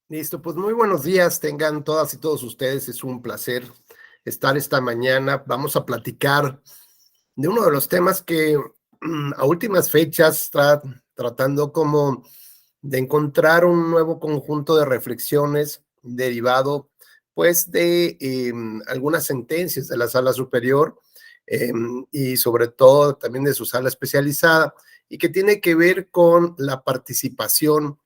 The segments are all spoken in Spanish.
Listo, pues muy buenos días, tengan todas y todos ustedes. Es un placer estar esta mañana. Vamos a platicar de uno de los temas que a últimas fechas está tratando como de encontrar un nuevo conjunto de reflexiones derivado pues de algunas sentencias de la sala superior, y sobre todo también de su sala especializada, y que tiene que ver con la participación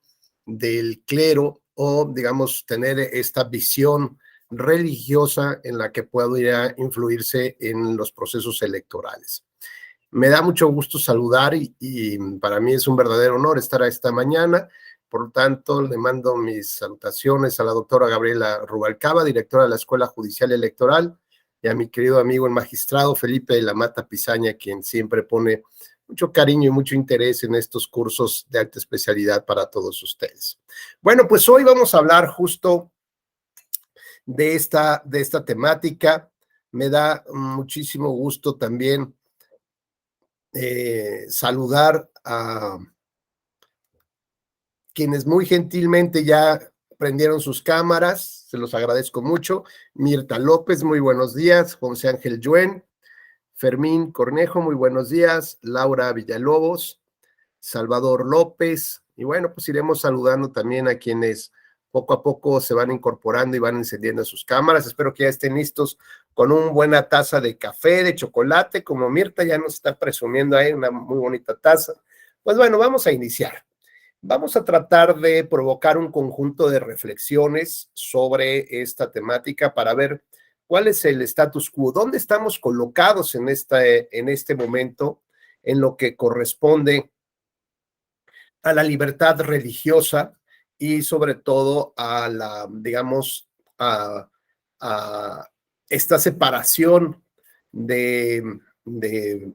del clero, o digamos tener esta visión religiosa en la que pueda influirse en los procesos electorales. Me da mucho gusto saludar y para mí es un verdadero honor estar esta mañana. Por lo tanto, le mando mis salutaciones a la doctora Gabriela Rubalcaba, directora de la Escuela Judicial Electoral, y a mi querido amigo el magistrado Felipe de la Mata Pizaña, quien siempre pone mucho cariño y mucho interés en estos cursos de alta especialidad para todos ustedes. Bueno, pues hoy vamos a hablar justo de esta temática. Me da muchísimo gusto también saludar a quienes muy gentilmente ya prendieron sus cámaras, se los agradezco mucho. Mirta López, muy buenos días. José Ángel Yuen, Fermín Cornejo, muy buenos días. Laura Villalobos, Salvador López, y bueno, pues iremos saludando también a quienes poco a poco se van incorporando y van encendiendo sus cámaras. Espero que ya estén listos con una buena taza de café, de chocolate, como Mirta ya nos está presumiendo ahí, una muy bonita taza. Pues bueno, vamos a iniciar. Vamos a tratar de provocar un conjunto de reflexiones sobre esta temática para ver cuál es el status quo, dónde estamos colocados en este momento en lo que corresponde a la libertad religiosa y sobre todo a la, digamos, a esta separación de, de,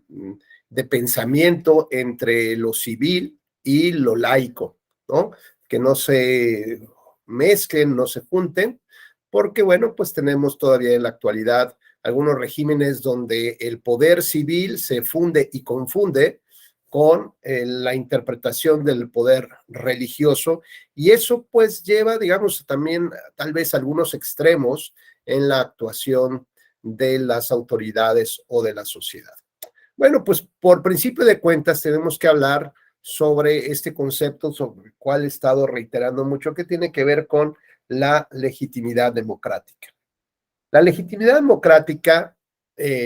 de pensamiento entre lo civil y lo laico, ¿no? Que no se mezclen, no se junten, porque bueno, pues tenemos todavía en la actualidad algunos regímenes donde el poder civil se funde y confunde con la interpretación del poder religioso, y eso pues lleva, digamos, también tal vez algunos extremos en la actuación de las autoridades o de la sociedad. Bueno, pues por principio de cuentas tenemos que hablar sobre este concepto sobre el cual he estado reiterando mucho, que tiene que ver con la legitimidad democrática. La legitimidad democrática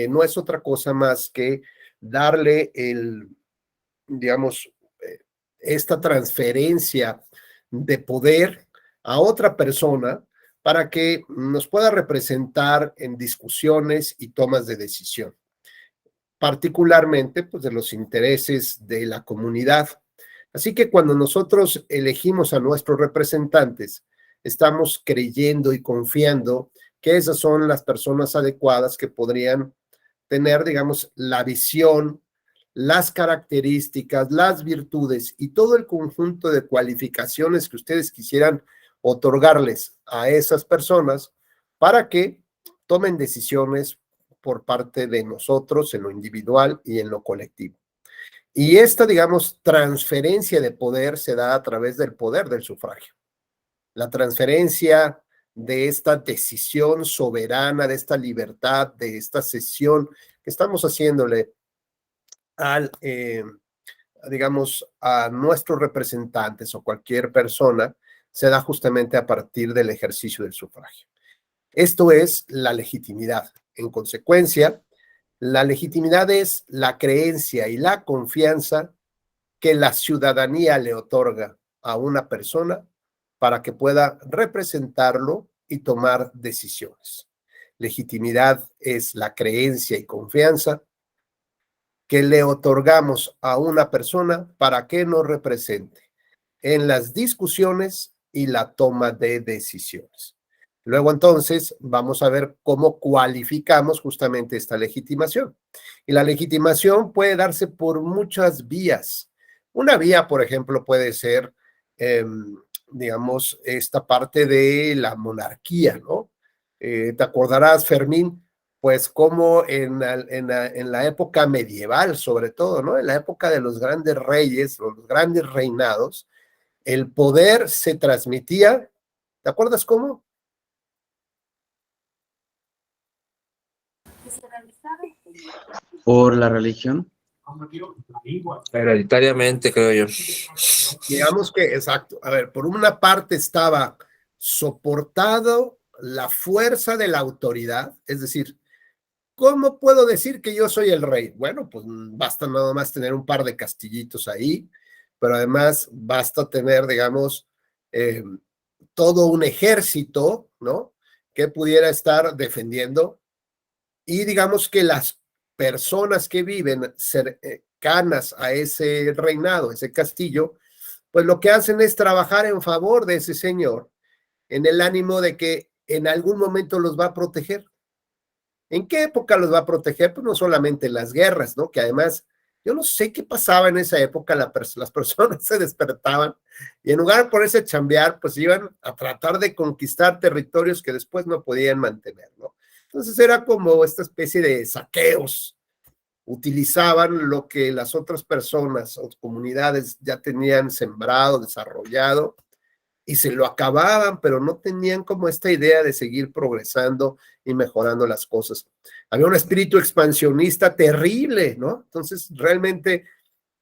no es otra cosa más que darle digamos, esta transferencia de poder a otra persona para que nos pueda representar en discusiones y tomas de decisión, particularmente pues de los intereses de la comunidad. Así que cuando nosotros elegimos a nuestros representantes, estamos creyendo y confiando que esas son las personas adecuadas que podrían tener, digamos, la visión, las características, las virtudes y todo el conjunto de cualificaciones que ustedes quisieran otorgarles a esas personas para que tomen decisiones por parte de nosotros en lo individual y en lo colectivo. Y esta, digamos, transferencia de poder se da a través del poder del sufragio. La transferencia de esta decisión soberana, de esta libertad, de esta cesión que estamos haciéndole al, digamos, a nuestros representantes o cualquier persona, se da justamente a partir del ejercicio del sufragio. Esto es la legitimidad. En consecuencia, la legitimidad es la creencia y la confianza que la ciudadanía le otorga a una persona para que pueda representarlo y tomar decisiones. Legitimidad es la creencia y confianza que le otorgamos a una persona para que nos represente en las discusiones y la toma de decisiones. Luego entonces vamos a ver cómo cualificamos justamente esta legitimación. Y la legitimación puede darse por muchas vías. Una vía, por ejemplo, puede ser, digamos, esta parte de la monarquía, ¿no? Te acordarás, Fermín, pues como en la época medieval, sobre todo, ¿no? En la época de los grandes reyes, los grandes reinados, el poder se transmitía ¿Te acuerdas cómo? Por la religión. Hereditariamente, creo yo. Digamos que, exacto, a ver, por una parte estaba soportado la fuerza de la autoridad, es decir, ¿cómo puedo decir que yo soy el rey? Bueno, pues basta nada más tener un par de castillitos ahí, pero además basta tener, digamos, todo un ejército, ¿no? Que pudiera estar defendiendo y digamos que las personas que viven cercanas a ese reinado, ese castillo, pues lo que hacen es trabajar en favor de ese señor, en el ánimo de que en algún momento los va a proteger. ¿En qué época los va a proteger? Pues no solamente en las guerras, ¿no? Que además, yo no sé qué pasaba en esa época, las personas se despertaban y en lugar de ponerse a chambear, pues iban a tratar de conquistar territorios que después no podían mantener, ¿no? Entonces era como esta especie de saqueos. Utilizaban lo que las otras personas o comunidades ya tenían sembrado, desarrollado, y se lo acababan, pero no tenían como esta idea de seguir progresando y mejorando las cosas. Había un espíritu expansionista terrible, ¿no? Entonces, realmente,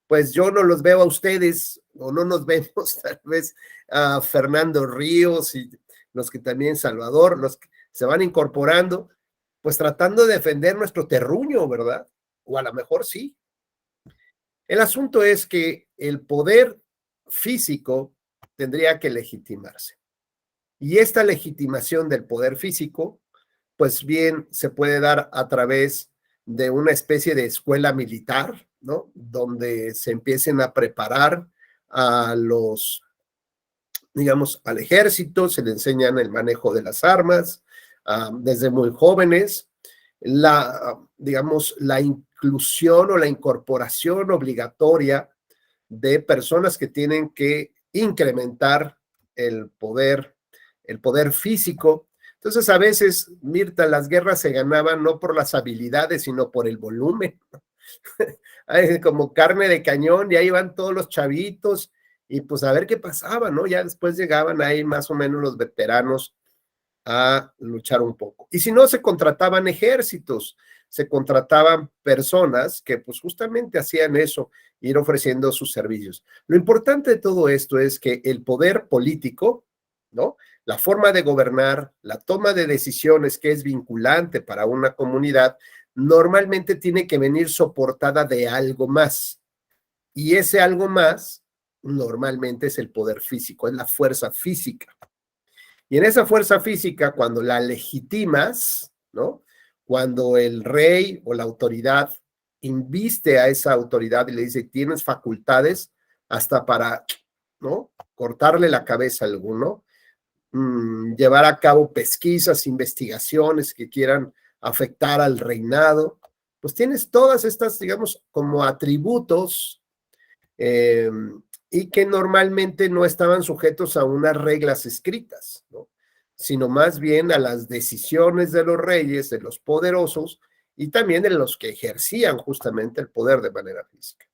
pues yo no los veo a ustedes, o no nos vemos tal vez a Fernando Ríos y los que también Salvador, los que se van incorporando, pues tratando de defender nuestro terruño, ¿verdad? O a lo mejor sí. El asunto es que el poder físico tendría que legitimarse. Y esta legitimación del poder físico, pues bien, se puede dar a través de una especie de escuela militar, ¿no? Donde se empiecen a preparar a los, digamos, al ejército, se le enseñan el manejo de las armas desde muy jóvenes, digamos, la inclusión o la incorporación obligatoria de personas que tienen que incrementar el poder físico. Entonces, a veces, Mirta, las guerras se ganaban no por las habilidades, sino por el volumen. Como carne de cañón, y ahí van todos los chavitos, y pues a ver qué pasaba, ¿no? Ya después llegaban ahí más o menos los veteranos a luchar un poco. Y si no, se contrataban ejércitos, se contrataban personas que pues justamente hacían eso, ir ofreciendo sus servicios. Lo importante de todo esto es que el poder político, ¿no? La forma de gobernar, la toma de decisiones que es vinculante para una comunidad, normalmente tiene que venir soportada de algo más. Y ese algo más normalmente es el poder físico, es la fuerza física. Y en esa fuerza física, cuando la legitimas, ¿no? Cuando el rey o la autoridad inviste a esa autoridad y le dice, tienes facultades hasta para, ¿no? Cortarle la cabeza a alguno, llevar a cabo pesquisas, investigaciones que quieran afectar al reinado, pues tienes todas estas, digamos, como atributos eh, y que normalmente no estaban sujetos a unas reglas escritas, ¿no? Sino más bien a las decisiones de los reyes, de los poderosos y también de los que ejercían justamente el poder de manera física.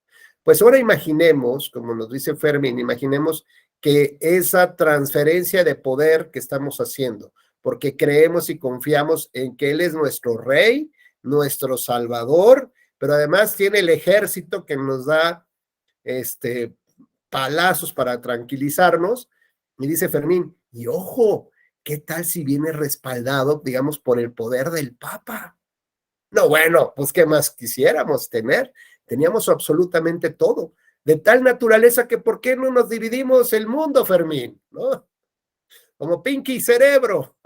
Pues ahora imaginemos, como nos dice Fermín, imaginemos que esa transferencia de poder que estamos haciendo, porque creemos y confiamos en que Él es nuestro rey, nuestro salvador, pero además tiene el ejército que nos da palazos para tranquilizarnos. Y dice Fermín, y ojo, ¿qué tal si viene respaldado, digamos, por el poder del Papa? No, bueno, pues ¿qué más quisiéramos tener? Teníamos absolutamente todo, de tal naturaleza que ¿por qué no nos dividimos el mundo, Fermín? ¿No? Como Pinky y Cerebro,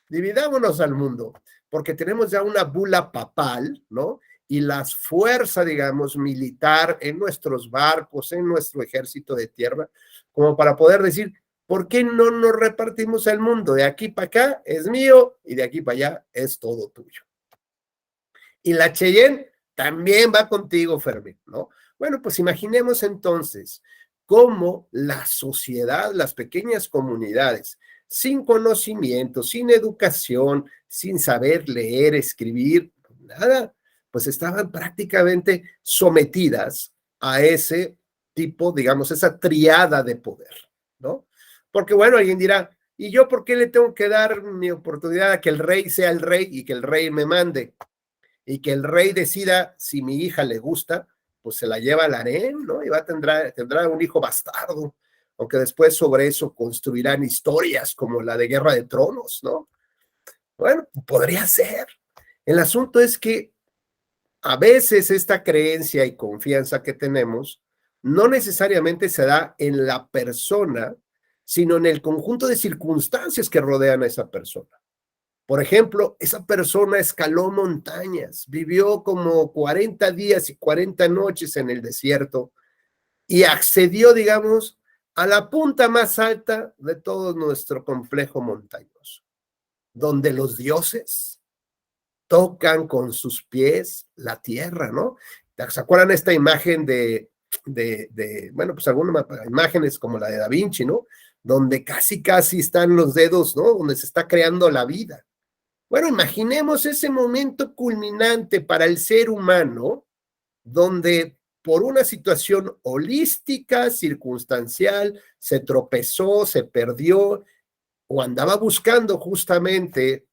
dividámonos al mundo, porque tenemos ya una bula papal, ¿no? Y la fuerza, digamos, militar en nuestros barcos, en nuestro ejército de tierra, como para poder decir, ¿por qué no nos repartimos el mundo? De aquí para acá es mío y de aquí para allá es todo tuyo. Y la Cheyenne también va contigo, Fermín, ¿no? Bueno, pues imaginemos entonces cómo la sociedad, las pequeñas comunidades, sin conocimiento, sin educación, sin saber leer, escribir, nada, pues estaban prácticamente sometidas a ese tipo, digamos, esa triada de poder, ¿no? Porque bueno, alguien dirá, ¿Y yo por qué le tengo que dar mi oportunidad a que el rey sea el rey y que el rey me mande? Y que el rey decida si mi hija le gusta, pues se la lleva al harén, ¿no? Y tendrá un hijo bastardo, aunque después sobre eso construirán historias como la de Guerra de Tronos, ¿no? Bueno, podría ser. El asunto es que a veces esta creencia y confianza que tenemos no necesariamente se da en la persona, sino en el conjunto de circunstancias que rodean a esa persona. Por ejemplo, esa persona escaló montañas, vivió como 40 días y 40 noches en el desierto y accedió, digamos, a la punta más alta de todo nuestro complejo montañoso, donde los dioses tocan con sus pies la tierra, ¿no? ¿Se acuerdan esta imagen bueno, pues algunas imágenes como la de Da Vinci, ¿no? Donde casi están los dedos, ¿no? Donde se está creando la vida. Bueno, imaginemos ese momento culminante para el ser humano, donde por una situación holística, circunstancial, se tropezó, se perdió o andaba buscando justamente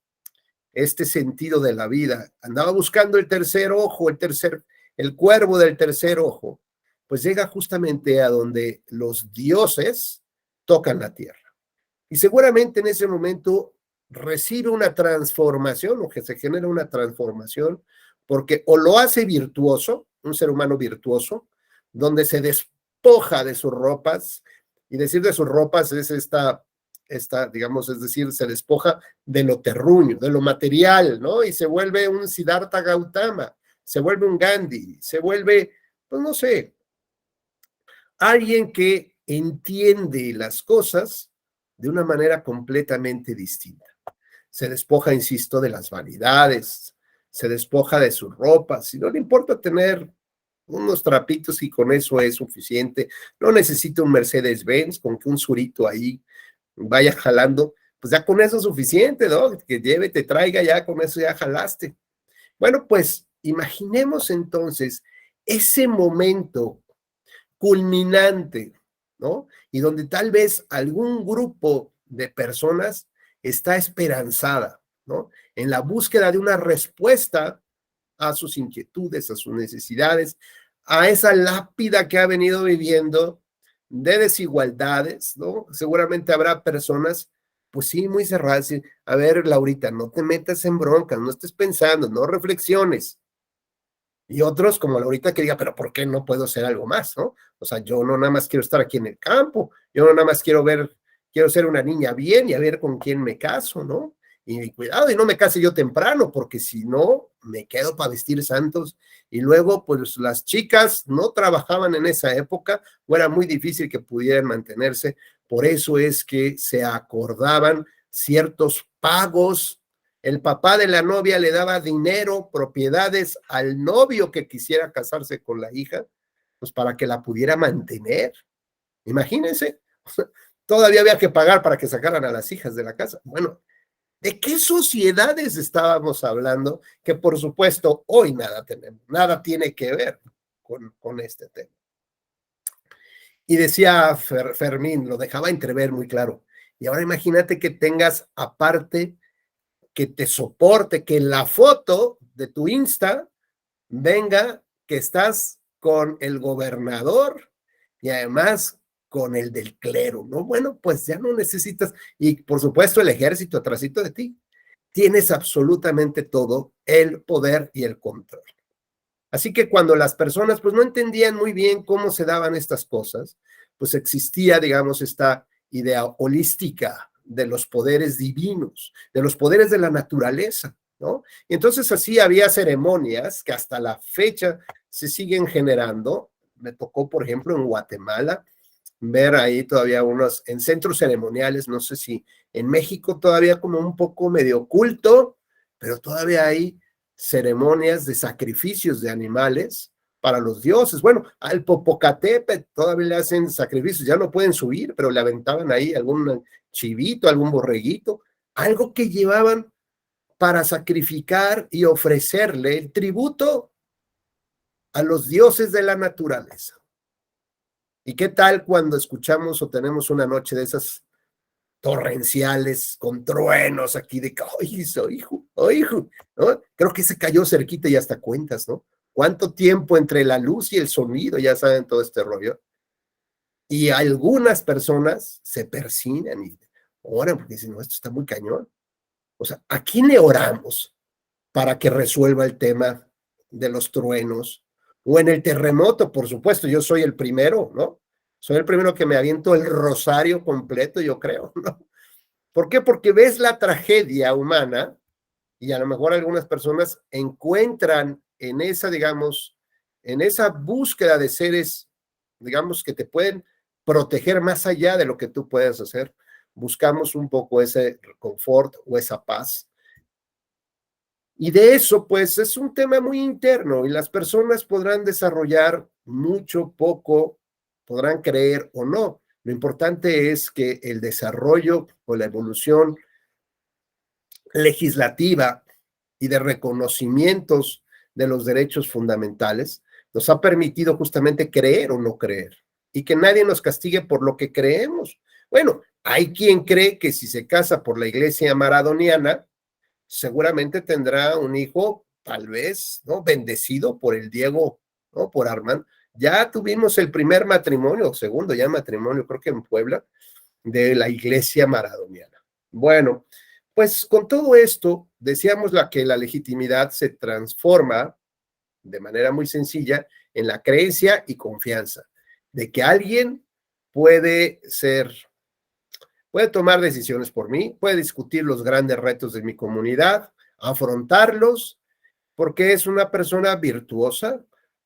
este sentido de la vida, andaba buscando el tercer ojo, el cuervo del tercer ojo, pues llega justamente a donde los dioses tocan la tierra. Y seguramente en ese momento recibe una transformación o que se genera una transformación porque o lo hace virtuoso, un ser humano virtuoso, donde se despoja de sus ropas, y decir de sus ropas es digamos, es decir, se despoja de lo terruño, de lo material, ¿no? Y se vuelve un Siddhartha Gautama, se vuelve un Gandhi, se vuelve, pues no sé, alguien que entiende las cosas de una manera completamente distinta. Se despoja, insisto, de las vanidades, se despoja de sus ropas, y no le importa tener unos trapitos y con eso es suficiente. No necesita un Mercedes-Benz, con que un surito ahí vaya jalando, pues ya con eso es suficiente, ¿no? Que lleve, te traiga, ya con eso ya jalaste. Bueno, pues imaginemos entonces ese momento culminante, ¿no? Y donde tal vez algún grupo de personas está esperanzada, ¿no? En la búsqueda de una respuesta a sus inquietudes, a sus necesidades, a esa lápida que ha venido viviendo de desigualdades, ¿no? Seguramente habrá personas, pues sí, muy cerradas. A ver, Laurita, no te metas en broncas, no estés pensando, no reflexiones. Y otros, como Laurita, que diga, pero ¿por qué no puedo hacer algo más, no? O sea, yo no nada más quiero estar aquí en el campo, yo no nada más quiero ser una niña bien y a ver con quién me caso, ¿no? Y cuidado, y no me case yo temprano, porque si no, me quedo para vestir santos. Y luego, pues las chicas no trabajaban en esa época, o era muy difícil que pudieran mantenerse. Por eso es que se acordaban ciertos pagos. El papá de la novia le daba dinero, propiedades al novio que quisiera casarse con la hija, pues para que la pudiera mantener. Imagínense, todavía había que pagar para que sacaran a las hijas de la casa. Bueno, ¿de qué sociedades estábamos hablando? Que por supuesto hoy nada tenemos, nada tiene que ver con este tema. Y decía Fermín, lo dejaba entrever muy claro. Y ahora imagínate que tengas aparte que te soporte, que en la foto de tu Insta venga que estás con el gobernador y además con el del clero, ¿no? Bueno, pues ya no necesitas, y por supuesto el ejército atrásito de ti. Tienes absolutamente todo el poder y el control. Así que cuando las personas pues no entendían muy bien cómo se daban estas cosas, pues existía, digamos, esta idea holística de los poderes divinos, de los poderes de la naturaleza, ¿no? Y entonces así había ceremonias que hasta la fecha se siguen generando. Me tocó, por ejemplo, en Guatemala, ver ahí todavía unos, en centros ceremoniales, no sé si en México todavía como un poco medio oculto, pero todavía hay ceremonias de sacrificios de animales para los dioses. Bueno, al Popocatépetl todavía le hacen sacrificios, ya no pueden subir, pero le aventaban ahí algún chivito, algún borreguito, algo que llevaban para sacrificar y ofrecerle el tributo a los dioses de la naturaleza. ¿Y qué tal cuando escuchamos o tenemos una noche de esas torrenciales, con truenos aquí de que, ¡ay, soy hijo! ¡Ay, hijo! ¿No? Creo que se cayó cerquita y hasta cuentas, ¿no? ¿Cuánto tiempo entre la luz y el sonido? Ya saben todo este rollo. Y algunas personas se persignan y oran porque dicen, no, esto está muy cañón. O sea, ¿a quién le oramos para que resuelva el tema de los truenos? O en el terremoto, por supuesto, yo soy el primero, ¿no? Soy el primero que me aviento el rosario completo, yo creo, ¿no? ¿Por qué? Porque ves la tragedia humana y a lo mejor algunas personas encuentran en esa, digamos, en esa búsqueda de seres, digamos, que te pueden proteger más allá de lo que tú puedes hacer. Buscamos un poco ese confort o esa paz. Y de eso, pues, es un tema muy interno y las personas podrán desarrollar mucho, poco, podrán creer o no. Lo importante es que el desarrollo o la evolución legislativa y de reconocimientos de los derechos fundamentales nos ha permitido justamente creer o no creer y que nadie nos castigue por lo que creemos. Bueno, hay quien cree que si se casa por la iglesia maradoniana, seguramente tendrá un hijo, tal vez, ¿no? Bendecido por el Diego, ¿no? Por Armand. Ya tuvimos el primer matrimonio, o segundo ya matrimonio, creo que en Puebla, de la iglesia maradoniana. Bueno, pues con todo esto, decíamos que la legitimidad se transforma de manera muy sencilla en la creencia y confianza de que alguien puede ser, puede tomar decisiones por mí, puede discutir los grandes retos de mi comunidad, afrontarlos, porque es una persona virtuosa,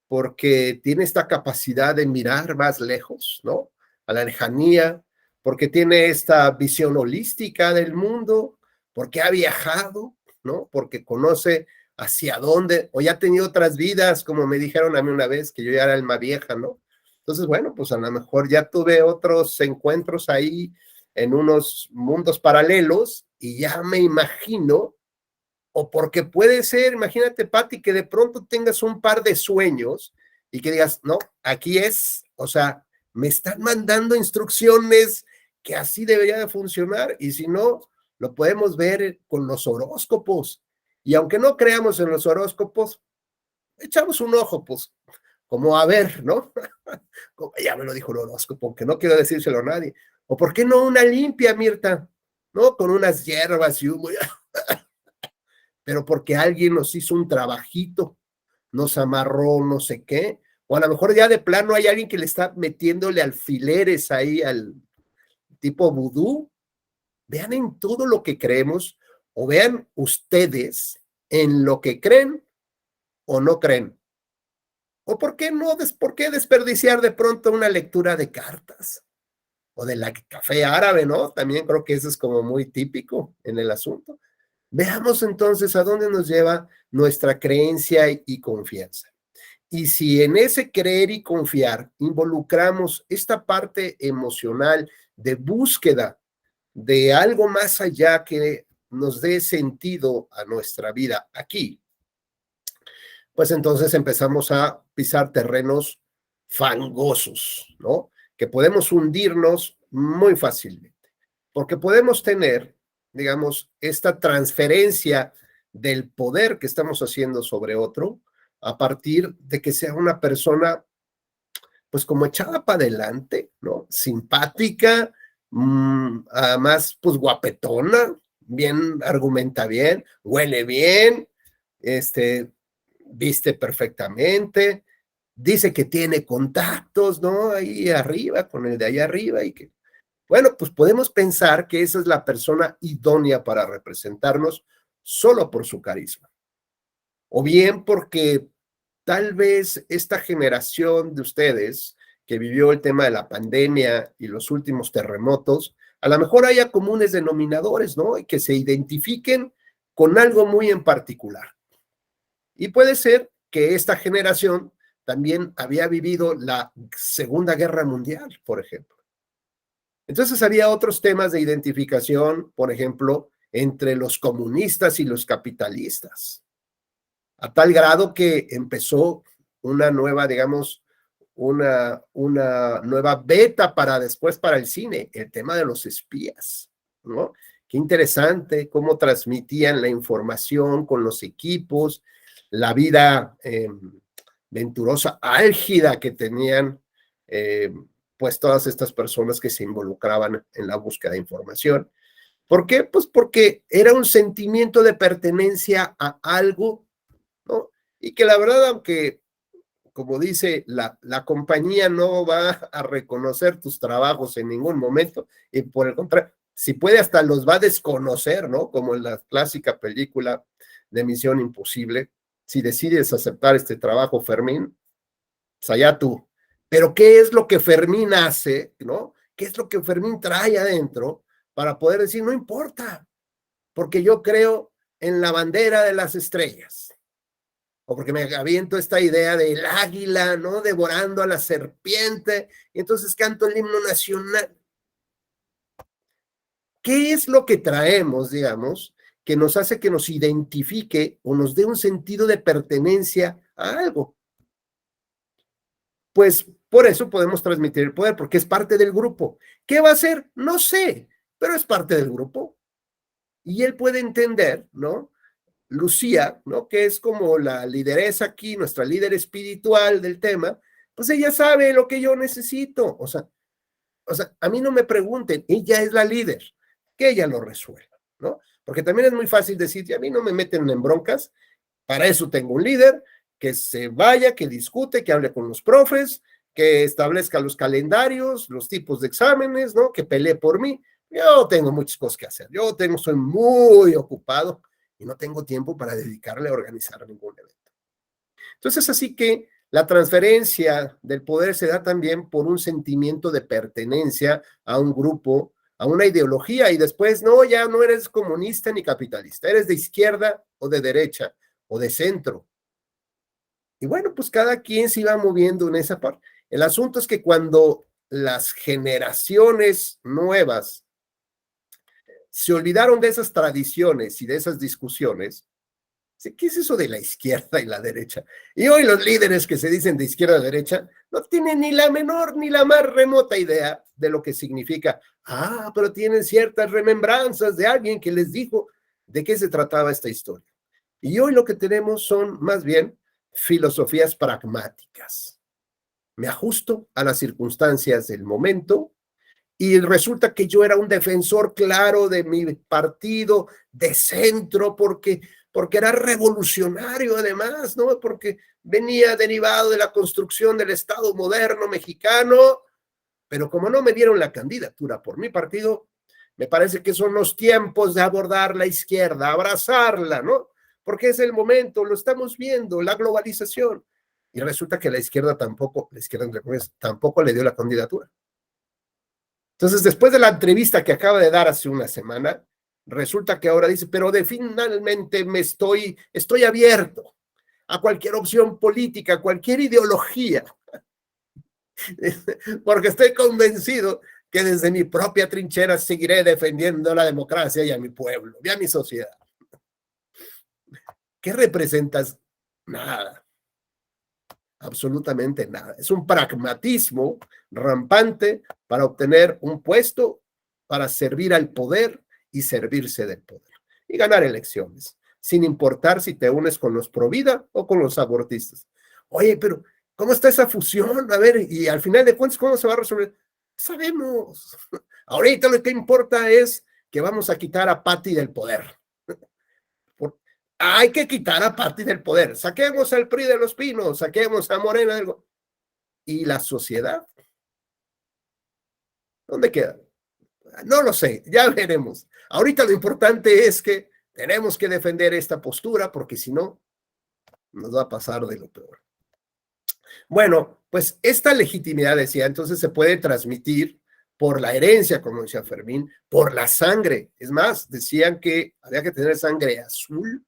porque tiene esta capacidad de mirar más lejos, ¿no? A la lejanía, porque tiene esta visión holística del mundo, porque ha viajado, ¿no? Porque conoce hacia dónde, o ya ha tenido otras vidas, como me dijeron a mí una vez, que yo ya era alma vieja, ¿no? Entonces, bueno, pues a lo mejor ya tuve otros encuentros ahí en unos mundos paralelos y ya me imagino o porque puede ser, imagínate, Pati, que de pronto tengas un par de sueños y que digas, no, aquí es, o sea, me están mandando instrucciones que así debería de funcionar y si no, lo podemos ver con los horóscopos. Y aunque no creamos en los horóscopos, echamos un ojo, pues, como a ver, ¿no? Como, ya me lo dijo el horóscopo, aunque no quiero decírselo a nadie. O por qué no una limpia, Mirta, ¿no? Con unas hierbas y humo, pero porque alguien nos hizo un trabajito, nos amarró no sé qué, o a lo mejor ya de plano hay alguien que le está metiéndole alfileres ahí al tipo vudú. Vean en todo lo que creemos, o vean ustedes en lo que creen o no creen. O por qué no, por qué desperdiciar de pronto una lectura de cartas o de la café árabe, ¿no? También creo que eso es como muy típico en el asunto. Veamos entonces a dónde nos lleva nuestra creencia y confianza. Y si en ese creer y confiar involucramos esta parte emocional de búsqueda de algo más allá que nos dé sentido a nuestra vida aquí, pues entonces empezamos a pisar terrenos fangosos, ¿no? Que podemos hundirnos muy fácilmente, porque podemos tener, digamos, esta transferencia del poder que estamos haciendo sobre otro a partir de que sea una persona, pues como echada para adelante, ¿no? Simpática, además, pues guapetona, bien, argumenta bien, huele bien, este, viste perfectamente, dice que tiene contactos, ¿no? Ahí arriba, con el de ahí arriba y que, bueno, pues podemos pensar que esa es la persona idónea para representarnos solo por su carisma. O bien porque tal vez esta generación de ustedes que vivió el tema de la pandemia y los últimos terremotos, a lo mejor haya comunes denominadores, ¿no? Y que se identifiquen con algo muy en particular. Y puede ser que esta generación también había vivido la Segunda Guerra Mundial, por ejemplo. Entonces había otros temas de identificación, por ejemplo, entre los comunistas y los capitalistas, a tal grado que empezó una nueva, digamos, una nueva beta para después para el cine, el tema de los espías. ¿no? Qué interesante cómo transmitían la información con los equipos, la vida venturosa, álgida que tenían pues todas estas personas que se involucraban en la búsqueda de información. ¿Por qué? Pues porque era un sentimiento de pertenencia a algo, ¿no? Y que la verdad, aunque, como dice, la compañía no va a reconocer tus trabajos en ningún momento, y por el contrario, si puede hasta los va a desconocer, ¿no? Como en la clásica película de Misión Imposible, si decides aceptar este trabajo, Fermín, pues allá tú. Pero ¿qué es lo que Fermín hace, ¿no? ¿Qué es lo que Fermín trae adentro para poder decir, no importa, porque yo creo en la bandera de las estrellas? O porque me aviento esta idea del águila, ¿no? Devorando a la serpiente, y entonces canto el himno nacional. ¿Qué es lo que traemos, digamos, que nos hace que nos identifique o nos dé un sentido de pertenencia a algo? Pues por eso podemos transmitir el poder, porque es parte del grupo. ¿Qué va a hacer? No sé, pero es parte del grupo. Y él puede entender, ¿no? Lucía, ¿no? Que es como la lideresa aquí, nuestra líder espiritual del tema, pues ella sabe lo que yo necesito. O sea, a mí no me pregunten, ella es la líder, que ella lo resuelva, ¿no? Porque también es muy fácil decir, a mí no me meten en broncas, para eso tengo un líder, que se vaya, que discute, que hable con los profes, que establezca los calendarios, los tipos de exámenes, ¿no? Que pelee por mí. Yo tengo muchas cosas que hacer, soy muy ocupado y no tengo tiempo para dedicarle a organizar ningún evento. Entonces, así que la transferencia del poder se da también por un sentimiento de pertenencia a un grupo, a una ideología, y después, no, ya no eres comunista ni capitalista, eres de izquierda o de derecha o de centro. Y bueno, pues cada quien se iba moviendo en esa parte. El asunto es que cuando las generaciones nuevas se olvidaron de esas tradiciones y de esas discusiones, ¿qué es eso de la izquierda y la derecha? Y hoy los líderes que se dicen de izquierda a derecha no tienen ni la menor ni la más remota idea de lo que significa. Ah, pero tienen ciertas remembranzas de alguien que les dijo de qué se trataba esta historia. Y hoy lo que tenemos son más bien filosofías pragmáticas. Me ajusto a las circunstancias del momento y resulta que yo era un defensor claro de mi partido de centro porque era revolucionario además, ¿no? Porque venía derivado de la construcción del Estado moderno mexicano, pero como no me dieron la candidatura por mi partido, me parece que son los tiempos de abordar la izquierda, abrazarla, ¿no? Porque es el momento, lo estamos viendo, la globalización. Y resulta que la izquierda entre comillas, tampoco le dio la candidatura. Entonces, después de la entrevista que acaba de dar hace una semana, resulta que ahora dice, pero finalmente estoy abierto a cualquier opción política, a cualquier ideología, porque estoy convencido que desde mi propia trinchera seguiré defendiendo la democracia y a mi pueblo y a mi sociedad. ¿Qué representas? Nada. Absolutamente nada. Es un pragmatismo rampante para obtener un puesto, para servir al poder y servirse del poder y ganar elecciones, sin importar si te unes con los pro vida o con los abortistas. Oye, pero ¿cómo está esa fusión? A ver, y al final de cuentas, ¿cómo se va a resolver? Sabemos. Ahorita lo que importa es que vamos a quitar a Pati del poder. Hay que quitar a Pati del poder. Saquemos al PRI de los Pinos, saquemos a Morena del... ¿Y la sociedad? ¿Dónde queda? No lo sé, ya veremos. Ahorita lo importante es que tenemos que defender esta postura porque si no, nos va a pasar de lo peor. Bueno, pues esta legitimidad, decía, entonces se puede transmitir por la herencia, como decía Fermín, por la sangre. Es más, decían que había que tener sangre azul,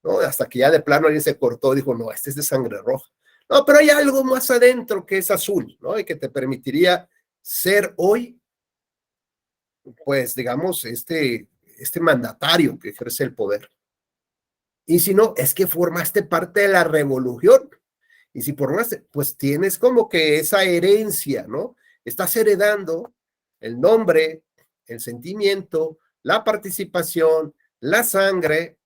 ¿no? Hasta que ya de plano alguien se cortó y dijo, no, este es de sangre roja. No, pero hay algo más adentro que es azul, ¿no? Y que te permitiría ser hoy, pues, digamos, este mandatario que ejerce el poder. Y si no, es que formaste parte de la revolución. Y si formaste, pues tienes como que esa herencia, ¿no? Estás heredando el nombre, el sentimiento, la participación, la sangre,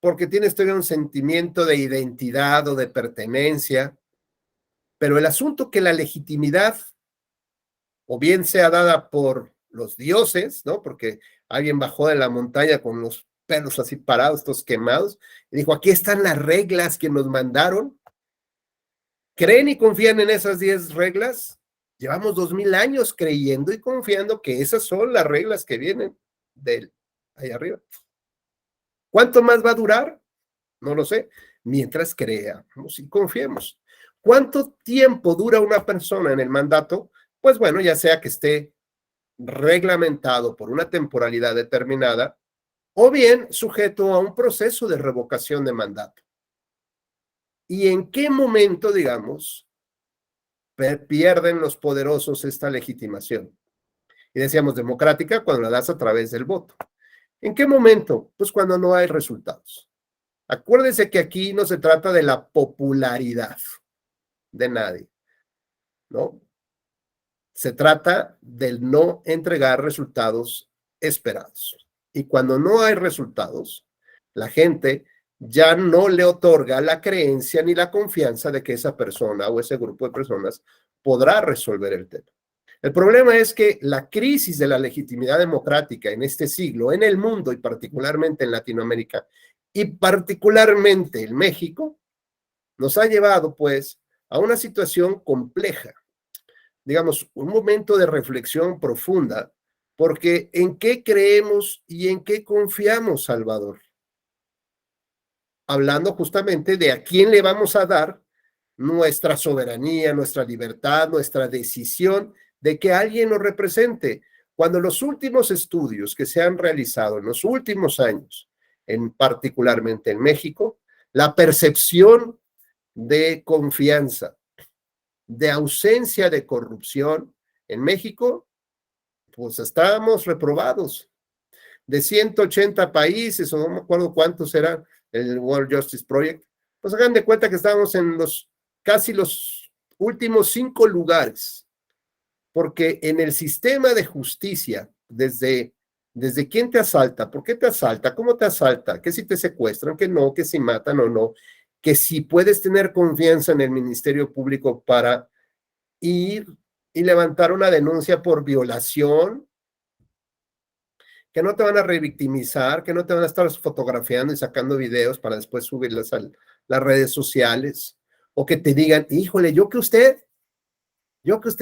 porque tienes todavía un sentimiento de identidad o de pertenencia, pero el asunto que la legitimidad o bien sea dada por los dioses, ¿no? Porque alguien bajó de la montaña con los pelos así parados, estos quemados, y dijo, aquí están las reglas que nos mandaron. ¿Creen y confían en esas 10 reglas? Llevamos 2000 años creyendo y confiando que esas son las reglas que vienen de ahí arriba. ¿Cuánto más va a durar? No lo sé. Mientras creamos y confiemos. ¿Cuánto tiempo dura una persona en el mandato? Pues bueno, ya sea que esté reglamentado por una temporalidad determinada o bien sujeto a un proceso de revocación de mandato. ¿Y en qué momento, digamos, pierden los poderosos esta legitimación? Y decíamos democrática cuando la das a través del voto. ¿En qué momento? Pues cuando no hay resultados. Acuérdense que aquí no se trata de la popularidad de nadie, ¿no? Se trata del no entregar resultados esperados. Y cuando no hay resultados, la gente ya no le otorga la creencia ni la confianza de que esa persona o ese grupo de personas podrá resolver el tema. El problema es que la crisis de la legitimidad democrática en este siglo, en el mundo y particularmente en Latinoamérica y particularmente en México, nos ha llevado pues a una situación compleja, digamos, un momento de reflexión profunda, porque ¿en qué creemos y en qué confiamos, Salvador? Hablando justamente de a quién le vamos a dar nuestra soberanía, nuestra libertad, nuestra decisión de que alguien nos represente. Cuando los últimos estudios que se han realizado en los últimos años, particularmente en México, la percepción de confianza, de ausencia de corrupción en México, pues estábamos reprobados. De 180 países, o no me acuerdo cuántos eran, el World Justice Project, pues hagan de cuenta que estábamos en casi los últimos 5 lugares, porque en el sistema de justicia, desde quién te asalta, por qué te asalta, cómo te asalta, que si te secuestran, que no, que si matan o no, que si puedes tener confianza en el Ministerio Público para ir y levantar una denuncia por violación, que no te van a revictimizar, que no te van a estar fotografiando y sacando videos para después subirlas a las redes sociales, o que te digan, híjole, yo que usted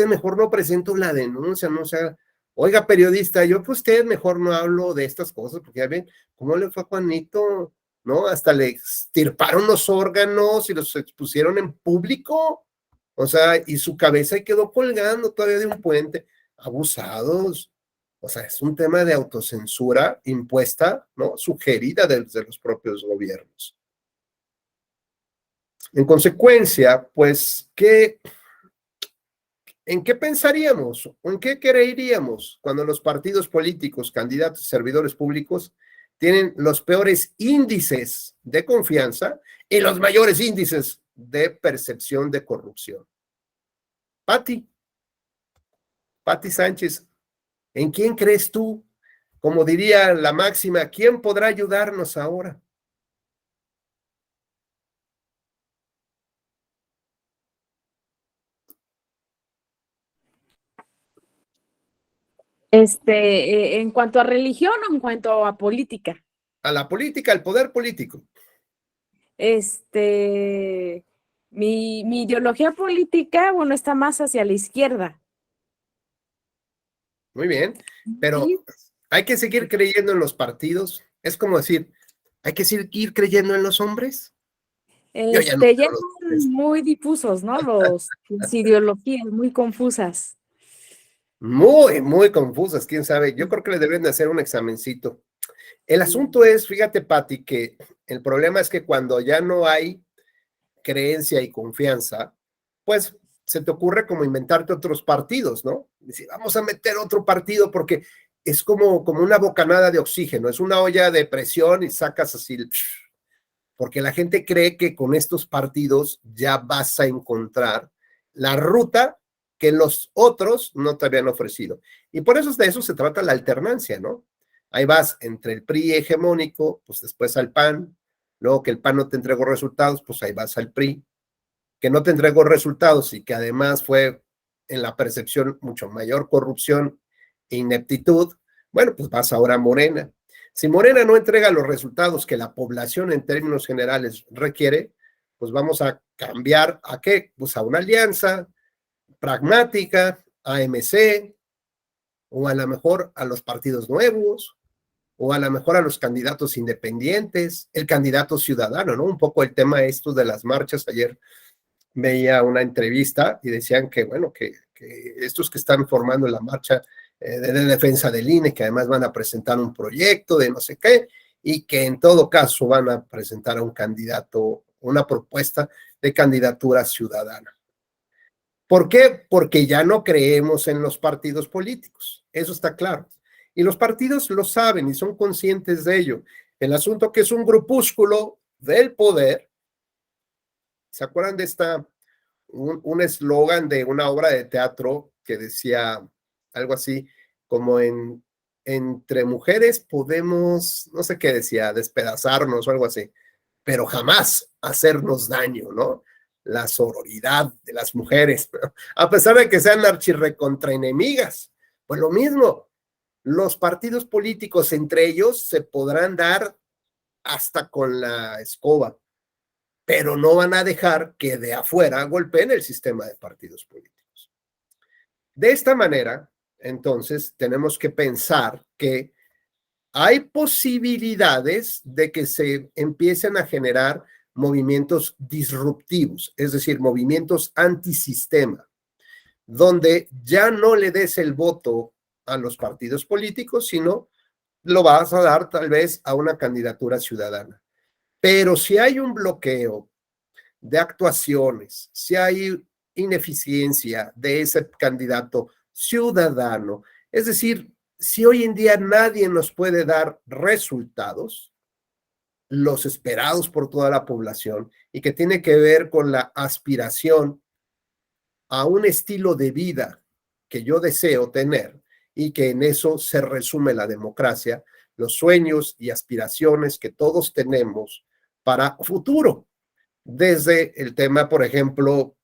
mejor no presento la denuncia, no sea, oiga periodista, yo que usted mejor no hablo de estas cosas, porque ya ven, ¿cómo le fue a Juanito? ¿No? Hasta le extirparon los órganos y los expusieron en público, o sea, y su cabeza quedó colgando todavía de un puente, abusados. O sea, es un tema de autocensura impuesta, ¿no? Sugerida desde los propios gobiernos. En consecuencia, pues, ¿en qué pensaríamos o en qué creeríamos cuando los partidos políticos, candidatos y servidores públicos tienen los peores índices de confianza y los mayores índices de percepción de corrupción? Pati Sánchez, ¿en quién crees tú? Como diría la máxima, ¿quién podrá ayudarnos ahora? ¿En cuanto a religión o en cuanto a política? A la política, al poder político. Mi ideología política, bueno, está más hacia la izquierda. Muy bien, pero Y, hay que seguir creyendo en los partidos. Es como decir, hay que seguir creyendo en los hombres. Yo ya no ya creo en los son hombres. muy difusos, ¿no? Las ideologías muy confusas. Muy, muy confusas, quién sabe. Yo creo que le deben de hacer un examencito. El asunto es, fíjate, Pati, que el problema es que cuando ya no hay creencia y confianza, pues se te ocurre como inventarte otros partidos, ¿no? Decir, vamos a meter otro partido porque es como una bocanada de oxígeno, es una olla de presión y sacas así, porque la gente cree que con estos partidos ya vas a encontrar la ruta que los otros no te habían ofrecido. Y por eso de eso se trata la alternancia, ¿no? Ahí vas entre el PRI hegemónico, pues después al PAN, luego que el PAN no te entregó resultados, pues ahí vas al PRI, que no te entregó resultados y que además fue en la percepción mucho mayor corrupción e ineptitud, bueno, pues vas ahora a Morena. Si Morena no entrega los resultados que la población en términos generales requiere, pues vamos a cambiar ¿a qué? Pues a una alianza pragmática, AMC, o a lo mejor a los partidos nuevos, o a lo mejor a los candidatos independientes, el candidato ciudadano, ¿no? Un poco el tema esto de las marchas. Ayer veía una entrevista y decían que, bueno, que estos que están formando la marcha de defensa del INE, que además van a presentar un proyecto de no sé qué, y que en todo caso van a presentar a un candidato, una propuesta de candidatura ciudadana. ¿Por qué? Porque ya no creemos en los partidos políticos, eso está claro. Y los partidos lo saben y son conscientes de ello. El asunto que es un grupúsculo del poder. ¿Se acuerdan de un eslogan de una obra de teatro que decía algo así como entre mujeres podemos, no sé qué decía, despedazarnos o algo así, pero jamás hacernos daño, ¿no? La sororidad de las mujeres, a pesar de que sean archirrecontraenemigas. Pues lo mismo, los partidos políticos entre ellos se podrán dar hasta con la escoba, pero no van a dejar que de afuera golpeen el sistema de partidos políticos. De esta manera, entonces, tenemos que pensar que hay posibilidades de que se empiecen a generar movimientos disruptivos, es decir, movimientos antisistema, donde ya no le des el voto a los partidos políticos, sino lo vas a dar tal vez a una candidatura ciudadana. Pero si hay un bloqueo de actuaciones, si hay ineficiencia de ese candidato ciudadano, es decir, si hoy en día nadie nos puede dar resultados, los esperados por toda la población, y que tiene que ver con la aspiración a un estilo de vida que yo deseo tener, y que en eso se resume la democracia, los sueños y aspiraciones que todos tenemos para futuro. Desde el tema, por ejemplo,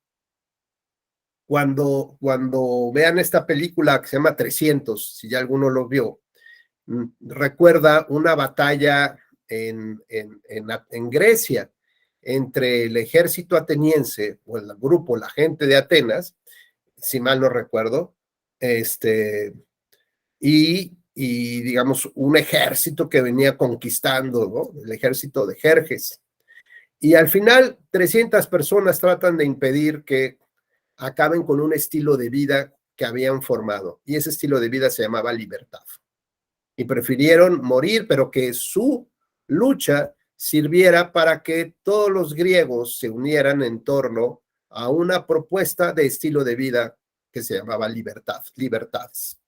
cuando vean esta película que se llama 300, si ya alguno lo vio, recuerda una batalla en Grecia entre el ejército ateniense, o el grupo, la gente de Atenas, si mal no recuerdo, y digamos un ejército que venía conquistando, ¿no? El ejército de Jerjes. Y al final 300 personas tratan de impedir que acaben con un estilo de vida que habían formado, y ese estilo de vida se llamaba libertad. Y prefirieron morir, pero que su lucha sirviera para que todos los griegos se unieran en torno a una propuesta de estilo de vida que se llamaba libertades.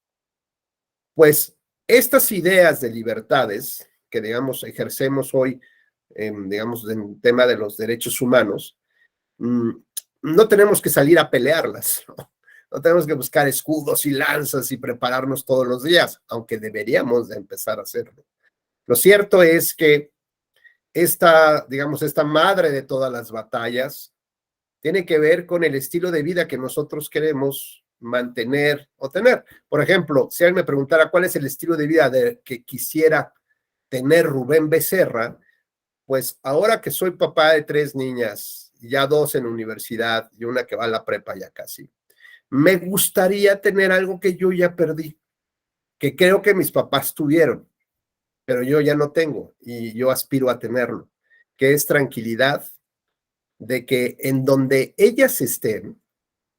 Pues estas ideas de libertades que, digamos, ejercemos hoy, digamos, en el tema de los derechos humanos, no tenemos que salir a pelearlas, ¿no? No tenemos que buscar escudos y lanzas y prepararnos todos los días, aunque deberíamos de empezar a hacerlo. Lo cierto es que digamos, esta madre de todas las batallas tiene que ver con el estilo de vida que nosotros queremos mantener o tener. Por ejemplo, si alguien me preguntara cuál es el estilo de vida que quisiera tener Rubén Becerra, pues ahora que soy papá de 3 niñas, ya 2 en universidad y una que va a la prepa ya casi, me gustaría tener algo que yo ya perdí, que creo que mis papás tuvieron, pero yo ya no tengo y yo aspiro a tenerlo, que es tranquilidad de que en donde ellas estén,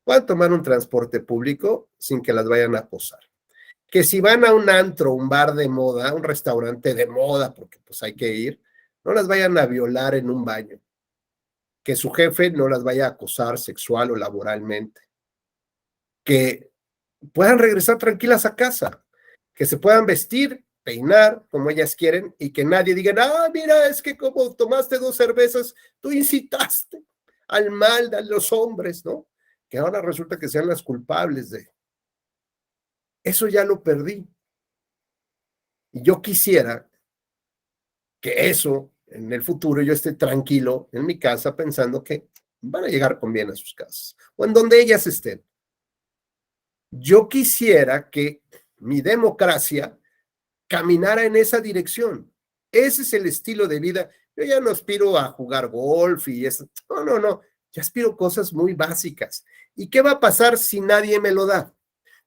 puedan tomar un transporte público sin que las vayan a acosar. Que si van a un antro, un bar de moda, un restaurante de moda, porque pues hay que ir, no las vayan a violar en un baño. Que su jefe no las vaya a acosar sexual o laboralmente. Que puedan regresar tranquilas a casa. Que se puedan vestir, peinar como ellas quieren, y que nadie diga, ah, mira, es que como tomaste 2 cervezas, tú incitaste al mal de los hombres, ¿no? que ahora resulta que sean las culpables de eso. Ya lo perdí. Y yo quisiera que eso, en el futuro, yo esté tranquilo en mi casa pensando que van a llegar con bien a sus casas o en donde ellas estén. Yo quisiera que mi democracia caminara en esa dirección. Ese es el estilo de vida. Yo ya no aspiro a jugar golf y eso. No, no, no. Yo aspiro cosas muy básicas. ¿Y qué va a pasar si nadie me lo da?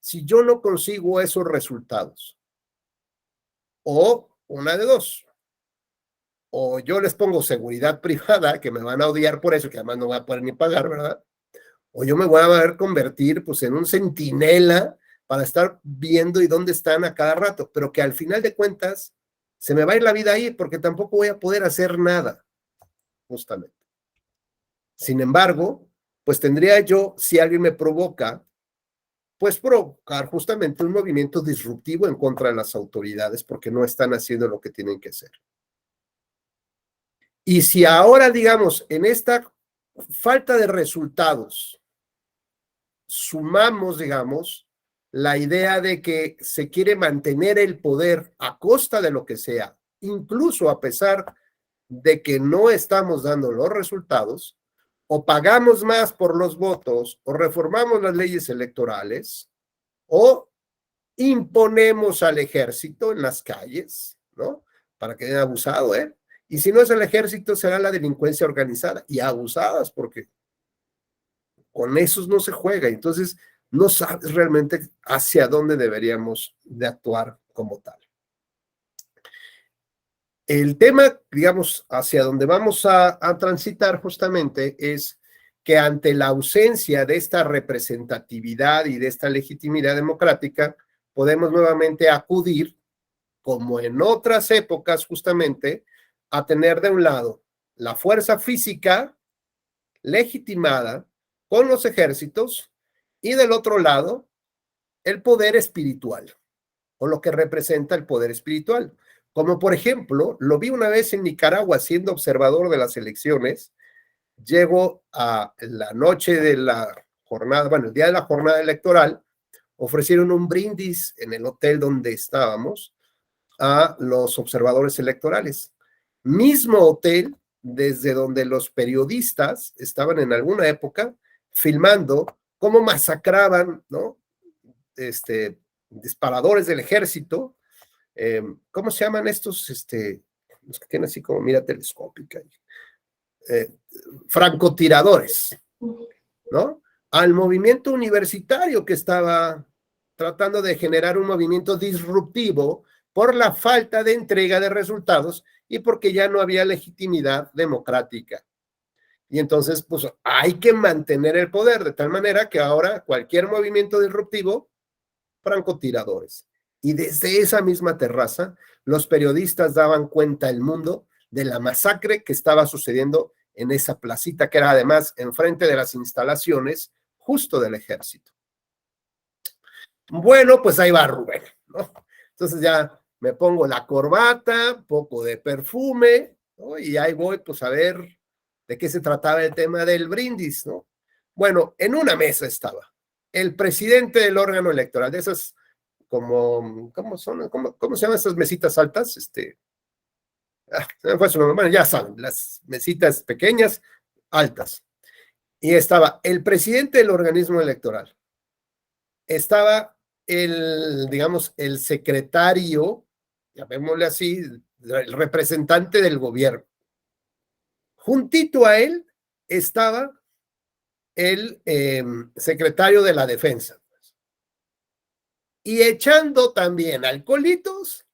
Si yo no consigo esos resultados. O una de dos. O yo les pongo seguridad privada, que me van a odiar por eso, que además no voy a poder ni pagar, ¿verdad? O yo me voy a ver convertir pues en un centinela para estar viendo y dónde están a cada rato, pero que al final de cuentas se me va a ir la vida ahí porque tampoco voy a poder hacer nada, justamente. Sin embargo, pues tendría yo, si alguien me provoca, pues provocar justamente un movimiento disruptivo en contra de las autoridades porque no están haciendo lo que tienen que hacer. Y si ahora, digamos, en esta falta de resultados, sumamos, digamos, la idea de que se quiere mantener el poder a costa de lo que sea, incluso a pesar de que no estamos dando los resultados, o pagamos más por los votos, o reformamos las leyes electorales, o imponemos al ejército en las calles, ¿no? Para que den abusado, ¿eh? Y si no es el ejército, será la delincuencia organizada y abusadas, porque con esos no se juega. Entonces, no sabes realmente hacia dónde deberíamos de actuar como tal. El tema, digamos, hacia donde vamos a transitar justamente es que ante la ausencia de esta representatividad y de esta legitimidad democrática, podemos nuevamente acudir, como en otras épocas justamente, a tener de un lado la fuerza física legitimada con los ejércitos y del otro lado el poder espiritual o lo que representa el poder espiritual. Como por ejemplo, lo vi una vez en Nicaragua siendo observador de las elecciones. Llego a la noche de la jornada, bueno, el día de la jornada electoral, ofrecieron un brindis en el hotel donde estábamos a los observadores electorales. Mismo hotel desde donde los periodistas estaban en alguna época filmando cómo masacraban, ¿no? Disparadores del ejército. ¿Cómo se llaman estos? Los que tienen así como mira telescópica. Francotiradores, ¿no? Al movimiento universitario que estaba tratando de generar un movimiento disruptivo por la falta de entrega de resultados y porque ya no había legitimidad democrática. Y entonces, pues hay que mantener el poder de tal manera que ahora cualquier movimiento disruptivo, francotiradores. Y desde esa misma terraza, los periodistas daban cuenta al mundo de la masacre que estaba sucediendo en esa placita, que era además enfrente de las instalaciones justo del ejército. Bueno, pues ahí va Rubén, ¿no? Entonces ya me pongo la corbata, poco de perfume, ¿no? Y ahí voy, pues a ver de qué se trataba el tema del brindis, ¿no? Bueno, en una mesa estaba el presidente del órgano electoral, de esas como, ¿cómo se llaman esas mesitas altas? Bueno, ya saben, las mesitas pequeñas, altas. Y estaba el presidente del organismo electoral, estaba digamos, el secretario, llamémosle así, el representante del gobierno. Juntito a él estaba el secretario de la defensa. Y echando también alcoholitos,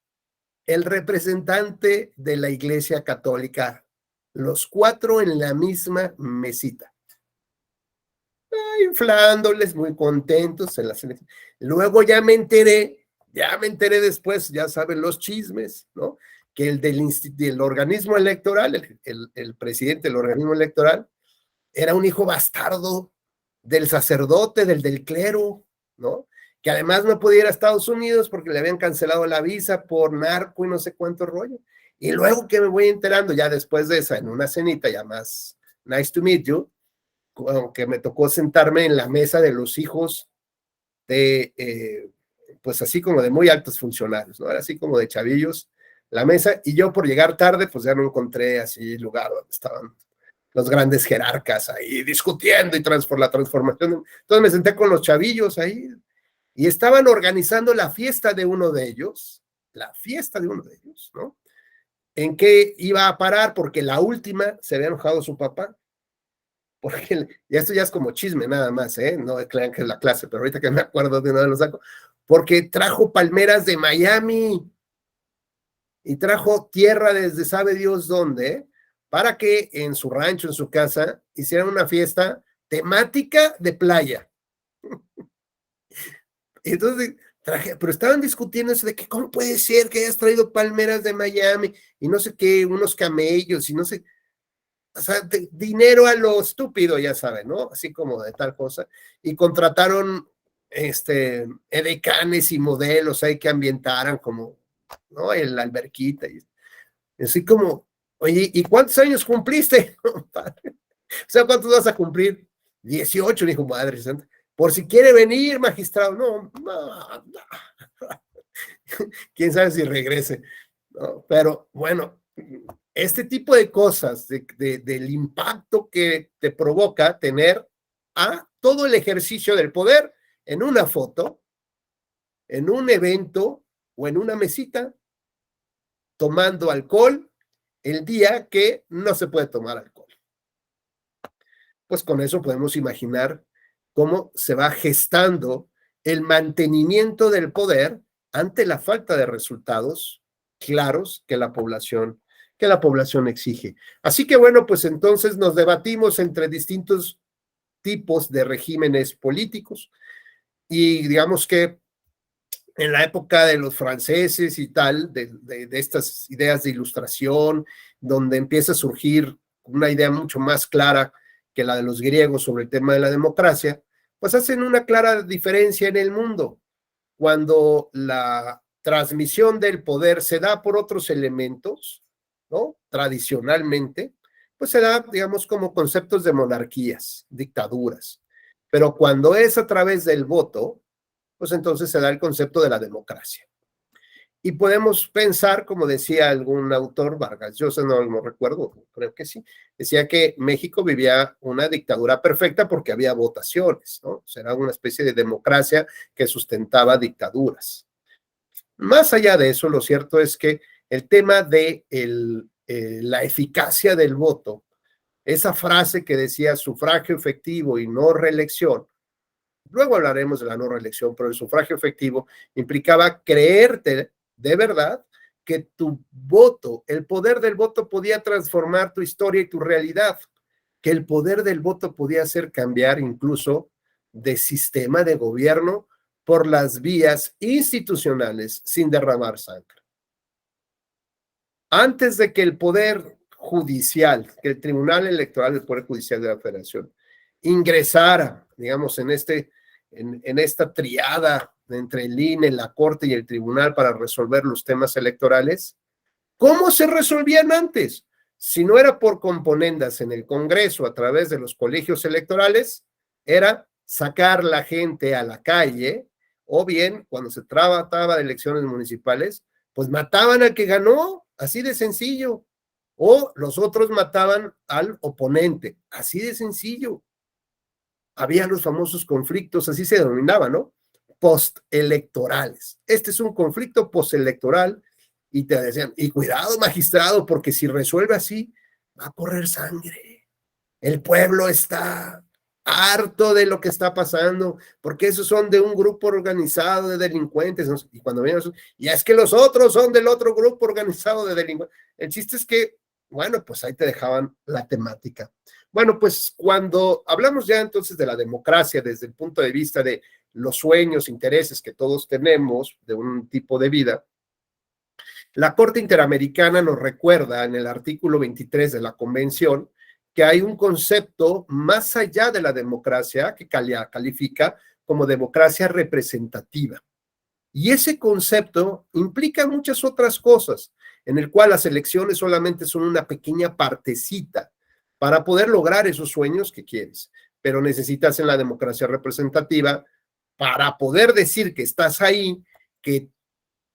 el representante de la Iglesia Católica, los cuatro en la misma mesita. Inflándoles, muy contentos en las elecciones. Luego ya me enteré después, ya saben los chismes, ¿no? Que el del organismo electoral, el presidente del organismo electoral, era un hijo bastardo del sacerdote, del clero, ¿no? Que además no podía ir a Estados Unidos porque le habían cancelado la visa por narco y no sé cuánto rollo. Y luego que me voy enterando, ya después de esa, en una cenita ya más nice to meet you, aunque me tocó sentarme en la mesa de los hijos de, pues así como de muy altos funcionarios, ¿no? Era así como de chavillos la mesa, y yo por llegar tarde, pues ya no encontré así lugar donde estaban los grandes jerarcas ahí discutiendo y la transformación. Entonces me senté con los chavillos ahí y estaban organizando la fiesta de uno de ellos, ¿no? En qué iba a parar, porque la última se había enojado su papá, porque y esto ya es como chisme nada más, no crean que es la clase, pero ahorita que me acuerdo de uno de los saco, porque trajo palmeras de Miami y trajo tierra desde sabe Dios dónde, para que en su rancho, en su casa, hicieran una fiesta temática de playa. Entonces, pero estaban discutiendo eso de que cómo puede ser que hayas traído palmeras de Miami y no sé qué, unos camellos y no sé, o sea, dinero a lo estúpido, ya saben, ¿no? Así como de tal cosa. Y contrataron edecanes y modelos ahí que ambientaran como, ¿no? En la alberquita. Y así como, oye, ¿y cuántos años cumpliste? O sea, ¿cuántos vas a cumplir? 18, dijo madre santa. Por si quiere venir, magistrado. No. Quién sabe si regrese, ¿no? Pero bueno, este tipo de cosas, del impacto que te provoca tener a todo el ejercicio del poder en una foto, en un evento o en una mesita, tomando alcohol el día que no se puede tomar alcohol. Pues con eso podemos imaginar cómo se va gestando el mantenimiento del poder ante la falta de resultados claros que la población exige. Así que bueno, pues entonces nos debatimos entre distintos tipos de regímenes políticos y digamos que en la época de los franceses y tal, de estas ideas de ilustración, donde empieza a surgir una idea mucho más clara que la de los griegos sobre el tema de la democracia, pues hacen una clara diferencia en el mundo. Cuando la transmisión del poder se da por otros elementos, ¿no? Tradicionalmente, pues se da, digamos, como conceptos de monarquías, dictaduras. Pero cuando es a través del voto, pues entonces se da el concepto de la democracia. Y podemos pensar, como decía algún autor, Vargas Llosa, no recuerdo, creo que sí, decía que México vivía una dictadura perfecta porque había votaciones, ¿no? O sea, era una especie de democracia que sustentaba dictaduras. Más allá de eso, lo cierto es que el tema de la eficacia del voto, esa frase que decía sufragio efectivo y no reelección, luego hablaremos de la no reelección, pero el sufragio efectivo implicaba creerte de verdad que tu voto, el poder del voto podía transformar tu historia y tu realidad, que el poder del voto podía hacer cambiar incluso de sistema de gobierno por las vías institucionales sin derramar sangre. Antes de que el poder judicial, que el Tribunal Electoral del Poder Judicial de la Federación ingresara, digamos, en esta triada entre el INE, la Corte y el Tribunal para resolver los temas electorales, ¿cómo se resolvían antes? Si no era por componendas en el Congreso a través de los colegios electorales, era sacar la gente a la calle, o bien, cuando se trataba de elecciones municipales, pues mataban al que ganó, así de sencillo, o los otros mataban al oponente, así de sencillo. Había los famosos conflictos, así se denominaba, ¿no? Postelectorales. Este es un conflicto postelectoral y te decían, y cuidado magistrado, porque si resuelve así, va a correr sangre. El pueblo está harto de lo que está pasando, porque esos son de un grupo organizado de delincuentes, y cuando vienen y es que los otros son del otro grupo organizado de delincuentes. El chiste es que, bueno, pues ahí te dejaban la temática. Bueno, pues cuando hablamos ya entonces de la democracia desde el punto de vista de los sueños, intereses que todos tenemos de un tipo de vida, la Corte Interamericana nos recuerda en el artículo 23 de la Convención que hay un concepto más allá de la democracia que califica como democracia representativa. Y ese concepto implica muchas otras cosas, en el cual las elecciones solamente son una pequeña partecita para poder lograr esos sueños que quieres. Pero necesitas en la democracia representativa, para poder decir que estás ahí, que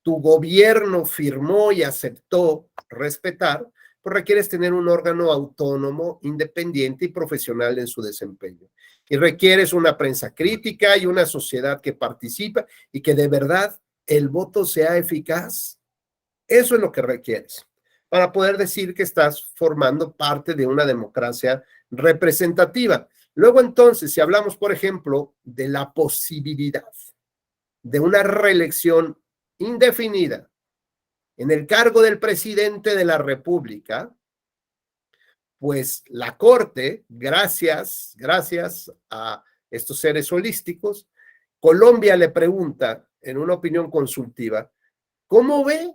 tu gobierno firmó y aceptó respetar, pues requieres tener un órgano autónomo, independiente y profesional en su desempeño. Y requieres una prensa crítica y una sociedad que participa y que de verdad el voto sea eficaz. Eso es lo que requieres para poder decir que estás formando parte de una democracia representativa. Luego entonces, si hablamos, por ejemplo, de la posibilidad de una reelección indefinida en el cargo del presidente de la República, pues la Corte, gracias a estos seres holísticos, Colombia le pregunta en una opinión consultiva, ¿cómo ve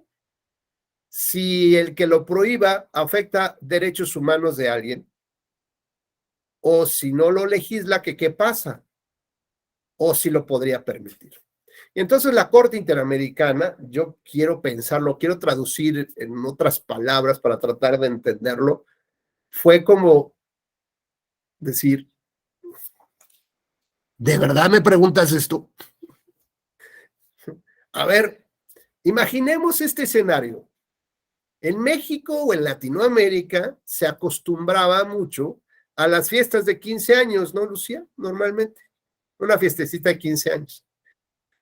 si el que lo prohíba afecta derechos humanos de alguien? O si no lo legisla, ¿qué pasa? O si lo podría permitir. Y entonces la Corte Interamericana, yo quiero pensarlo, quiero traducir en otras palabras para tratar de entenderlo, fue como decir, ¿de verdad me preguntas esto? A ver, imaginemos este escenario. En México o en Latinoamérica se acostumbraba mucho a las fiestas de 15 años, ¿no, Lucía? Normalmente, una fiestecita de 15 años.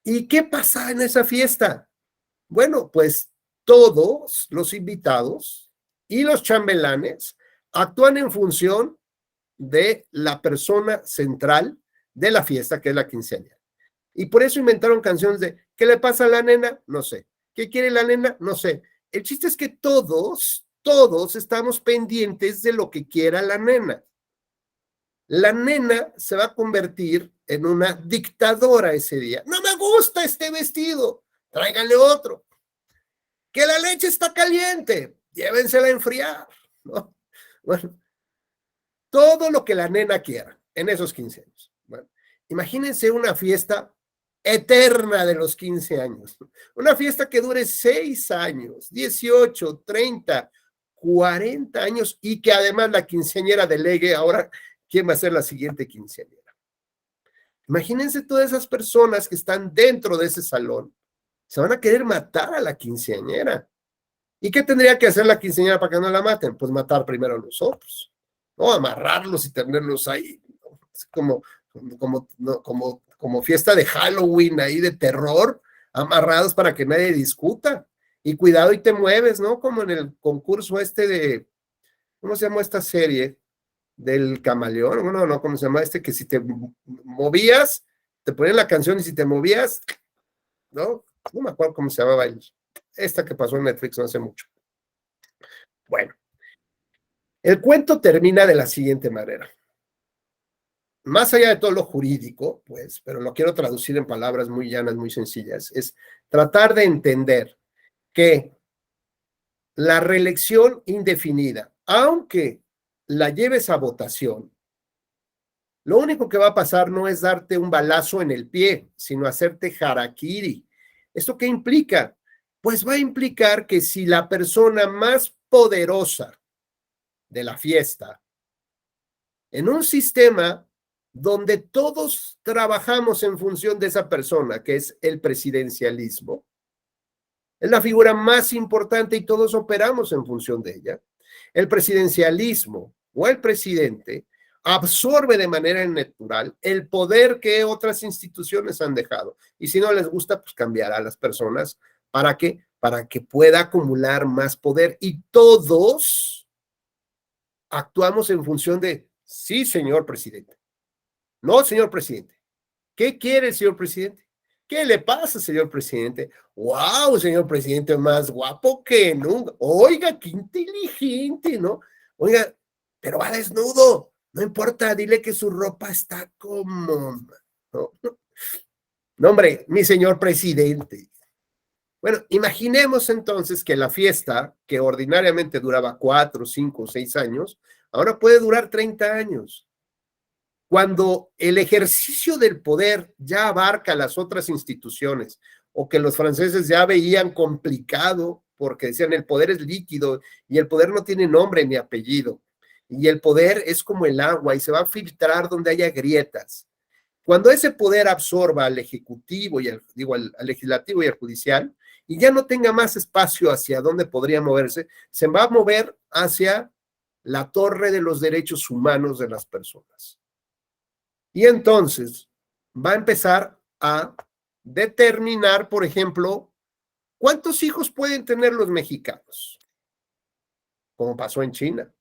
¿Y qué pasa en esa fiesta? Bueno, pues todos los invitados y los chambelanes actúan en función de la persona central de la fiesta, que es la quinceañera. Y por eso inventaron canciones de ¿qué le pasa a la nena? No sé. ¿Qué quiere la nena? No sé. El chiste es que todos estamos pendientes de lo que quiera la nena. La nena se va a convertir en una dictadora ese día. No me gusta este vestido, tráiganle otro. Que la leche está caliente, llévensela a enfriar, ¿no? Bueno, todo lo que la nena quiera en esos 15 años. Bueno, imagínense una fiesta eterna de los 15 años. Una fiesta que dure 6 años, 18, 30, 40 años y que además la quinceañera delegue ahora quién va a ser la siguiente quinceañera. Imagínense todas esas personas que están dentro de ese salón. Se van a querer matar a la quinceañera. ¿Y qué tendría que hacer la quinceañera para que no la maten? Pues matar primero a los otros, ¿no? Amarrarlos y tenerlos ahí, ¿no? Como fiesta de Halloween ahí de terror, amarrados para que nadie discuta. Y cuidado y te mueves, ¿no? Como en el concurso este de, ¿cómo se llama esta serie? Del camaleón, bueno, no, ¿cómo se llama este? Que si te movías, te ponían la canción y si te movías, ¿no? No me acuerdo cómo se llamaba esta que pasó en Netflix no hace mucho. Bueno, el cuento termina de la siguiente manera. Más allá de todo lo jurídico, pues, pero lo quiero traducir en palabras muy llanas, muy sencillas, es tratar de entender que la reelección indefinida, aunque la lleves a votación, lo único que va a pasar no es darte un balazo en el pie, sino hacerte harakiri. ¿Esto qué implica? Pues va a implicar que si la persona más poderosa de la fiesta, en un sistema donde todos trabajamos en función de esa persona, que es el presidencialismo, es la figura más importante y todos operamos en función de ella. El presidencialismo o el presidente absorbe de manera natural el poder que otras instituciones han dejado. Y si no les gusta, pues cambiará a las personas. ¿Para qué? Para que pueda acumular más poder. Y todos actuamos en función de, sí, señor presidente. No, señor presidente. ¿Qué quiere el señor presidente? ¿Qué le pasa, señor presidente? ¡Wow, señor presidente, más guapo que nunca! Oiga, qué inteligente, ¿no? Oiga, pero va desnudo. No importa, dile que su ropa está como... No, hombre, mi señor presidente. Bueno, imaginemos entonces que la fiesta, que ordinariamente duraba 4, 5, 6 años, ahora puede durar 30 años. Cuando el ejercicio del poder ya abarca las otras instituciones, o que los franceses ya veían complicado, porque decían el poder es líquido y el poder no tiene nombre ni apellido, Y el poder es como el agua y se va a filtrar donde haya grietas. Cuando ese poder absorba al ejecutivo y al legislativo y al judicial, y ya no tenga más espacio hacia dónde podría moverse, se va a mover hacia la torre de los derechos humanos de las personas. Y entonces va a empezar a determinar, por ejemplo, cuántos hijos pueden tener los mexicanos, como pasó en China.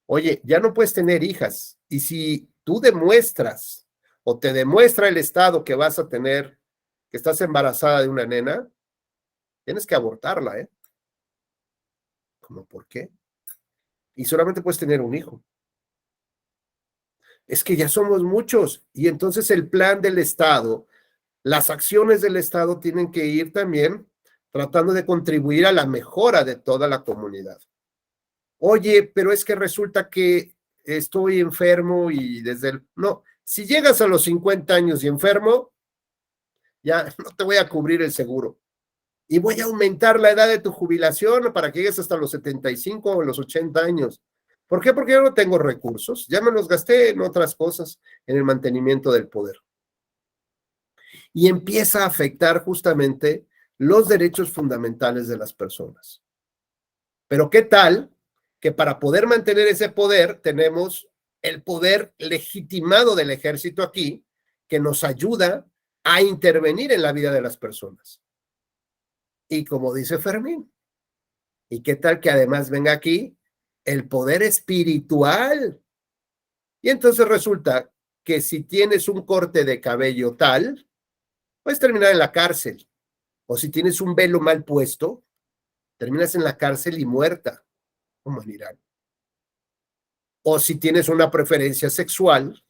Oye, ya no puedes tener hijas. Y si tú demuestras o te demuestra el Estado que vas a tener, que estás embarazada de una nena, tienes que abortarla, ¿eh? ¿Cómo por qué? Y solamente puedes tener un hijo. Es que ya somos muchos. Y entonces el plan del Estado, las acciones del Estado tienen que ir también tratando de contribuir a la mejora de toda la comunidad. Oye, pero es que resulta que estoy enfermo y No, si llegas a los 50 años y enfermo, ya no te voy a cubrir el seguro. Y voy a aumentar la edad de tu jubilación para que llegues hasta los 75 o los 80 años. ¿Por qué? Porque yo no tengo recursos. Ya me los gasté en otras cosas, en el mantenimiento del poder. Y empieza a afectar justamente los derechos fundamentales de las personas. Pero ¿qué tal que para poder mantener ese poder tenemos el poder legitimado del ejército aquí que nos ayuda a intervenir en la vida de las personas? Y como dice Fermín, ¿y qué tal que además venga aquí el poder espiritual? Y entonces resulta que si tienes un corte de cabello tal, puedes terminar en la cárcel. O si tienes un velo mal puesto, terminas en la cárcel y muerta, como en Irán. O si tienes una preferencia sexual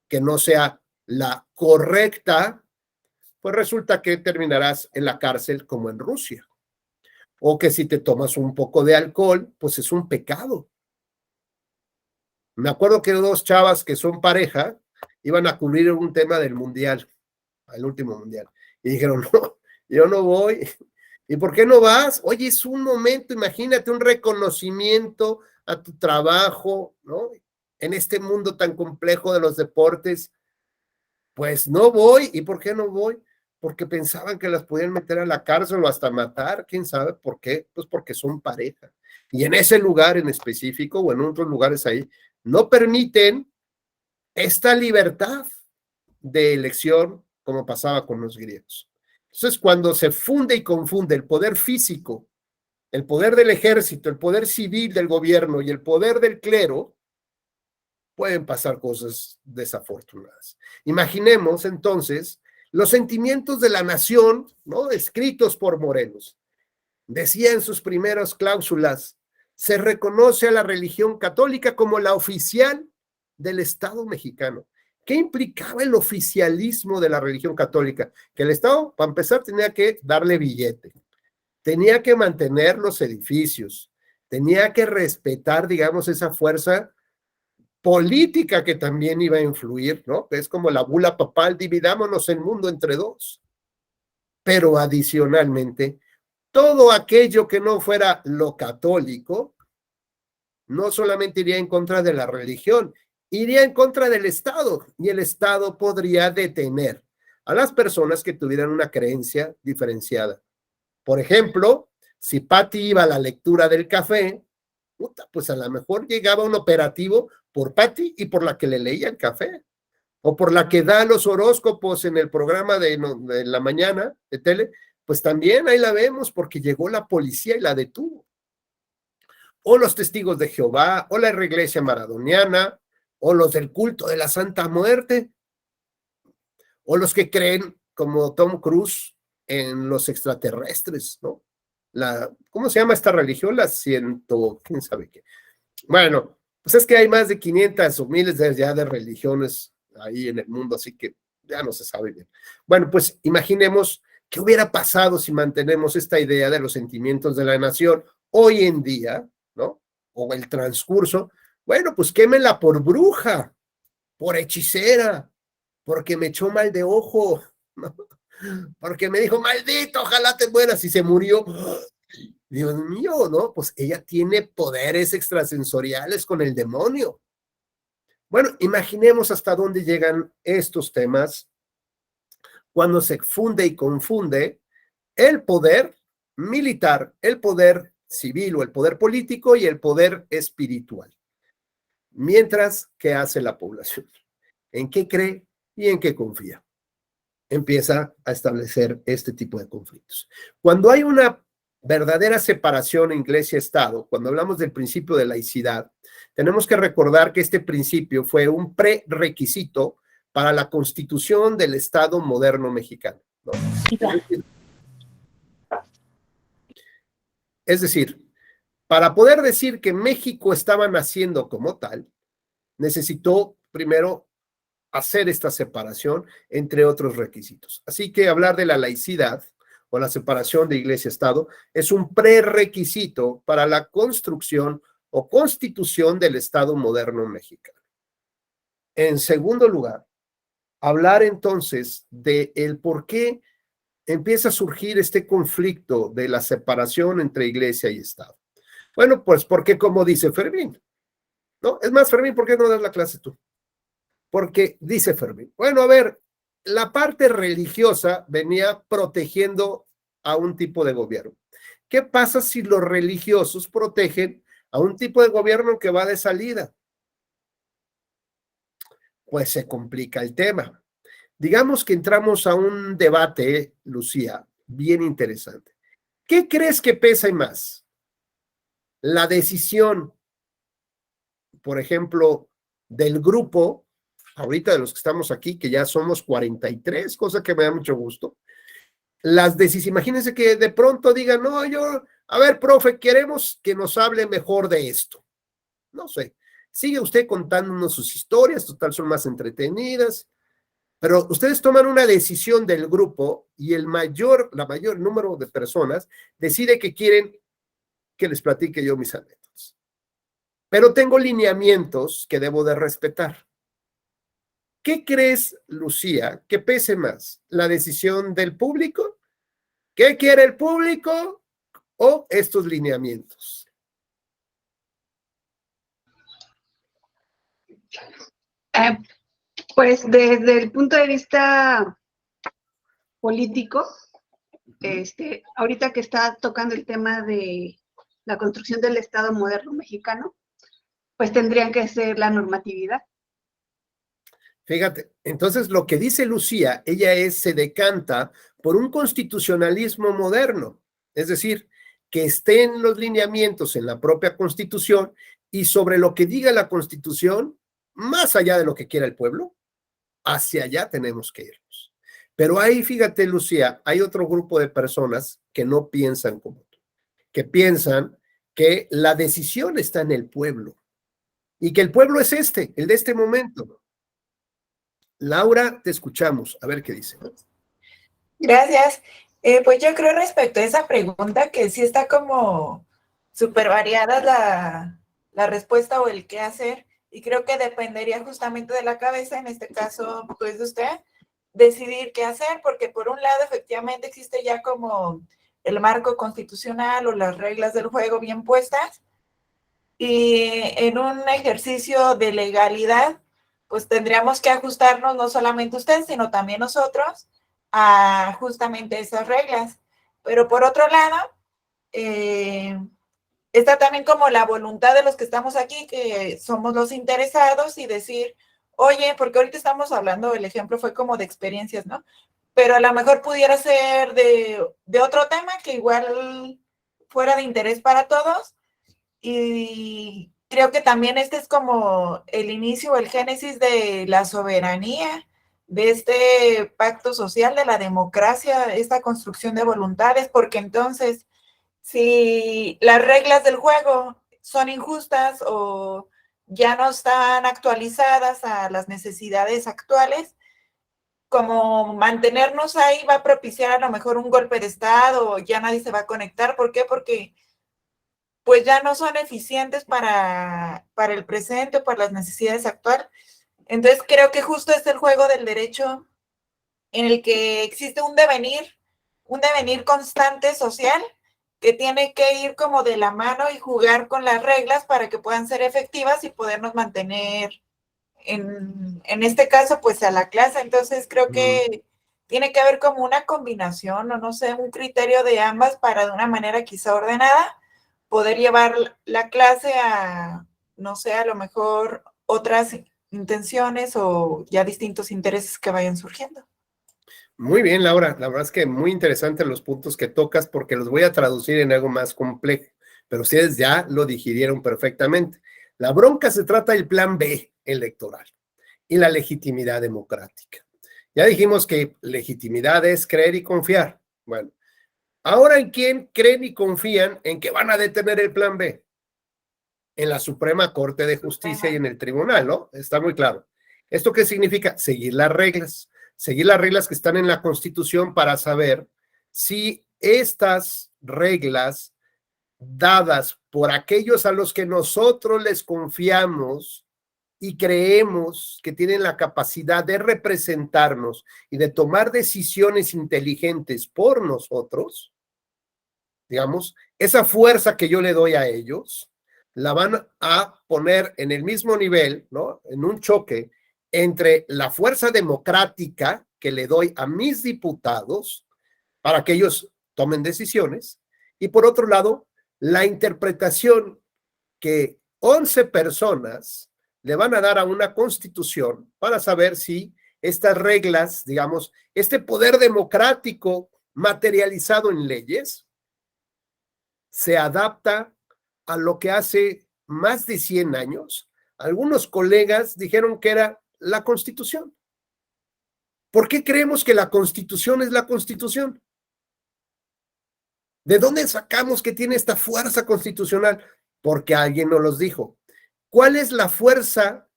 que no sea la correcta, pues resulta que terminarás en la cárcel como en Rusia. O que si te tomas un poco de alcohol, pues es un pecado. Me acuerdo que dos chavas que son pareja iban a cubrir un tema del mundial, el último mundial. Y dijeron, no, yo no voy. ¿Y por qué no vas? Oye, es un momento, imagínate un reconocimiento a tu trabajo, ¿no? En este mundo tan complejo de los deportes, pues no voy. ¿Y por qué no voy? Porque pensaban que las podían meter a la cárcel o hasta matar, ¿quién sabe por qué? Pues porque son pareja. Y en ese lugar en específico o en otros lugares ahí, no permiten esta libertad de elección como pasaba con los griegos. Entonces, cuando se funde y confunde el poder físico, el poder del ejército, el poder civil del gobierno y el poder del clero, pueden pasar cosas desafortunadas. Imaginemos entonces los sentimientos de la nación, ¿no? Escritos por Morelos. Decía en sus primeras cláusulas, se reconoce a la religión católica como la oficial del Estado mexicano. ¿Qué implicaba el oficialismo de la religión católica? Que el Estado, para empezar, tenía que darle billete, tenía que mantener los edificios, tenía que respetar, digamos, esa fuerza política que también iba a influir, ¿no? Es como la bula papal, dividámonos el mundo entre dos. Pero adicionalmente, todo aquello que no fuera lo católico, no solamente iría en contra de la religión, iría en contra del Estado, y el Estado podría detener a las personas que tuvieran una creencia diferenciada. Por ejemplo, si Patti iba a la lectura del café, pues a lo mejor llegaba un operativo por Patti y por la que le leía el café, o por la que da los horóscopos en el programa de la mañana de tele, pues también ahí la vemos porque llegó la policía y la detuvo. O los testigos de Jehová, o la iglesia maradoniana, o los del culto de la Santa Muerte, o los que creen, como Tom Cruise, en los extraterrestres, ¿no? ¿Cómo se llama esta religión? ¿Quién sabe qué? Bueno, pues es que hay más de 500 o miles ya de religiones ahí en el mundo, así que ya no se sabe bien. Bueno, pues imaginemos qué hubiera pasado si mantenemos esta idea de los sentimientos de la nación hoy en día, ¿no? O el transcurso. Bueno, pues quémela por bruja, por hechicera, porque me echó mal de ojo, ¿no? Porque me dijo, maldito, ojalá te mueras, y se murió. Dios mío, ¿no? Pues ella tiene poderes extrasensoriales con el demonio. Bueno, imaginemos hasta dónde llegan estos temas cuando se funde y confunde el poder militar, el poder civil o el poder político y el poder espiritual. Mientras, ¿qué hace la población? ¿En qué cree y en qué confía? Empieza a establecer este tipo de conflictos. Cuando hay una verdadera separación en iglesia-estado, cuando hablamos del principio de laicidad, tenemos que recordar que este principio fue un prerequisito para la constitución del Estado moderno mexicano, ¿no? Es decir, para poder decir que México estaba naciendo como tal, necesitó primero hacer esta separación, entre otros requisitos. Así que hablar de la laicidad o la separación de iglesia-estado es un prerequisito para la construcción o constitución del Estado moderno mexicano. En segundo lugar, hablar entonces de el por qué empieza a surgir este conflicto de la separación entre iglesia y Estado. Bueno, pues porque como dice Fermín, ¿no? Es más, Fermín, ¿por qué no das la clase tú? Porque dice Fermín, bueno, a ver, la parte religiosa venía protegiendo a un tipo de gobierno. ¿Qué pasa si los religiosos protegen a un tipo de gobierno que va de salida? Pues se complica el tema. Digamos que entramos a un debate, Lucía, bien interesante. ¿Qué crees que pesa más? La decisión, por ejemplo, del grupo, ahorita de los que estamos aquí, que ya somos 43, cosa que me da mucho gusto. Las decisiones, imagínense que de pronto digan, no, a ver, profe, queremos que nos hable mejor de esto. No sé, sigue usted contándonos sus historias, total son más entretenidas, pero ustedes toman una decisión del grupo y la mayor número de personas decide que quieren que les platique yo mis anécdotas. Pero tengo lineamientos que debo de respetar. ¿Qué crees, Lucía, que pese más? ¿La decisión del público? ¿Qué quiere el público o estos lineamientos? Pues desde el punto de vista político, ahorita que está tocando el tema de la construcción del Estado moderno mexicano, pues tendrían que ser la normatividad. Fíjate, entonces lo que dice Lucía, ella se decanta por un constitucionalismo moderno, es decir, que estén los lineamientos en la propia Constitución y sobre lo que diga la Constitución, más allá de lo que quiera el pueblo, hacia allá tenemos que irnos. Pero ahí, fíjate, Lucía, hay otro grupo de personas que no piensan como tú, que piensan que la decisión está en el pueblo y que el pueblo es el de este momento. Laura, te escuchamos. A ver qué dice. Gracias. Pues yo creo respecto a esa pregunta que sí está como súper variada la respuesta o el qué hacer, y creo que dependería justamente de la cabeza, en este caso, pues de usted, decidir qué hacer, porque por un lado efectivamente existe ya como el marco constitucional o las reglas del juego bien puestas, y en un ejercicio de legalidad, pues tendríamos que ajustarnos no solamente usted, sino también nosotros a justamente esas reglas. Pero por otro lado, está también como la voluntad de los que estamos aquí, que somos los interesados, y decir, oye, porque ahorita estamos hablando, el ejemplo fue como de experiencias, ¿no? Pero a lo mejor pudiera ser de otro tema que igual fuera de interés para todos, y creo que también este es como el inicio, el génesis de la soberanía, de este pacto social, de la democracia, esta construcción de voluntades, porque entonces, si las reglas del juego son injustas o ya no están actualizadas a las necesidades actuales, como mantenernos ahí va a propiciar a lo mejor un golpe de estado, o ya nadie se va a conectar. ¿Por qué? Porque pues ya no son eficientes para el presente o para las necesidades actuales. Entonces creo que justo es el juego del derecho en el que existe un devenir constante social que tiene que ir como de la mano y jugar con las reglas para que puedan ser efectivas y podernos mantener en este caso, pues a la clase. Entonces creo que tiene que haber como una combinación o no sé, un criterio de ambas para de una manera quizá ordenada poder llevar la clase a, no sé, a lo mejor otras intenciones o ya distintos intereses que vayan surgiendo. Muy bien, Laura. La verdad es que muy interesantes los puntos que tocas porque los voy a traducir en algo más complejo, pero ustedes ya lo digirieron perfectamente. La bronca se trata del plan B electoral y la legitimidad democrática. Ya dijimos que legitimidad es creer y confiar. Bueno, ahora ¿en quién creen y confían en que van a detener el plan B? En la Suprema Corte de Justicia y en el tribunal, ¿no? Está muy claro. ¿Esto qué significa? Seguir las reglas que están en la Constitución para saber si estas reglas dadas por aquellos a los que nosotros les confiamos y creemos que tienen la capacidad de representarnos y de tomar decisiones inteligentes por nosotros, digamos, esa fuerza que yo le doy a ellos, la van a poner en el mismo nivel, ¿no? En un choque entre la fuerza democrática que le doy a mis diputados para que ellos tomen decisiones y por otro lado, la interpretación que 11 personas le van a dar a una constitución para saber si estas reglas, digamos, este poder democrático materializado en leyes, se adapta a lo que hace más de 100 años, algunos colegas dijeron que era la Constitución. ¿Por qué creemos que la Constitución es la Constitución? ¿De dónde sacamos que tiene esta fuerza constitucional? Porque alguien nos los dijo. ¿Cuál es la fuerza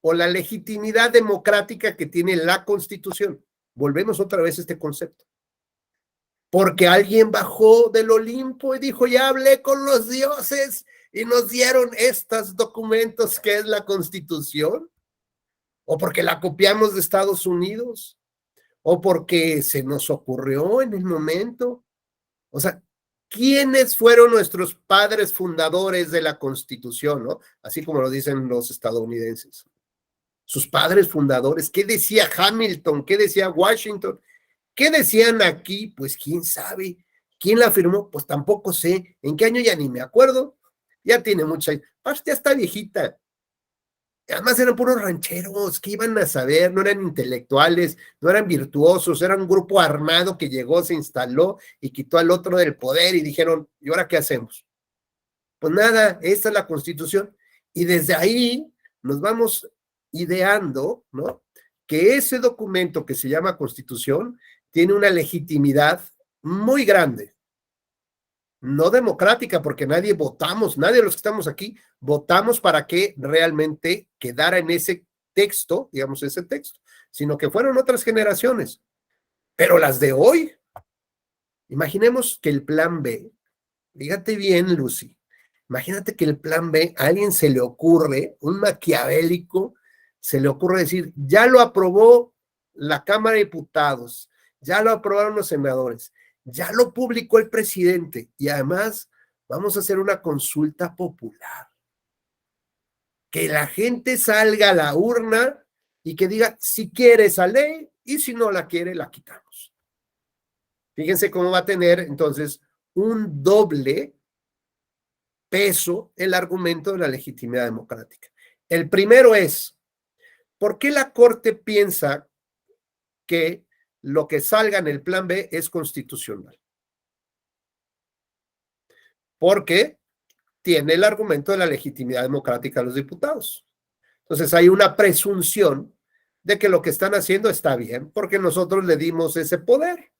o la legitimidad democrática que tiene la Constitución? Volvemos otra vez a este concepto. Porque alguien bajó del Olimpo y dijo, ya hablé con los dioses y nos dieron estos documentos que es la Constitución, o porque la copiamos de Estados Unidos, o porque se nos ocurrió en el momento. O sea, ¿quiénes fueron nuestros padres fundadores de la Constitución, no? Así como lo dicen los estadounidenses. Sus padres fundadores, ¿qué decía Hamilton? ¿Qué decía Washington? ¿Qué decían aquí? Pues quién sabe. ¿Quién la firmó? Pues tampoco sé. ¿En qué año? Ya ni me acuerdo. Ya tiene mucha. Ya está viejita. Además eran puros rancheros. ¿Qué iban a saber? No eran intelectuales, no eran virtuosos. Era un grupo armado que llegó, se instaló y quitó al otro del poder y dijeron, ¿y ahora qué hacemos? Pues nada, esta es la Constitución. Y desde ahí nos vamos ideando, ¿no? Que ese documento que se llama Constitución tiene una legitimidad muy grande, no democrática, porque nadie votamos, nadie de los que estamos aquí votamos para que realmente quedara en ese texto, digamos ese texto, sino que fueron otras generaciones. Pero las de hoy, imaginemos que el plan B, fíjate bien, Lucy, imagínate que el plan B, a alguien se le ocurre, un maquiavélico, se le ocurre decir, ya lo aprobó la Cámara de Diputados, ya lo aprobaron los senadores, ya lo publicó el presidente y además vamos a hacer una consulta popular. Que la gente salga a la urna y que diga si quiere esa ley y si no la quiere, la quitamos. Fíjense cómo va a tener entonces un doble peso el argumento de la legitimidad democrática. El primero es, ¿por qué la Corte piensa que lo que salga en el plan B es constitucional? Porque tiene el argumento de la legitimidad democrática de los diputados. Entonces hay una presunción de que lo que están haciendo está bien, porque nosotros le dimos ese poder.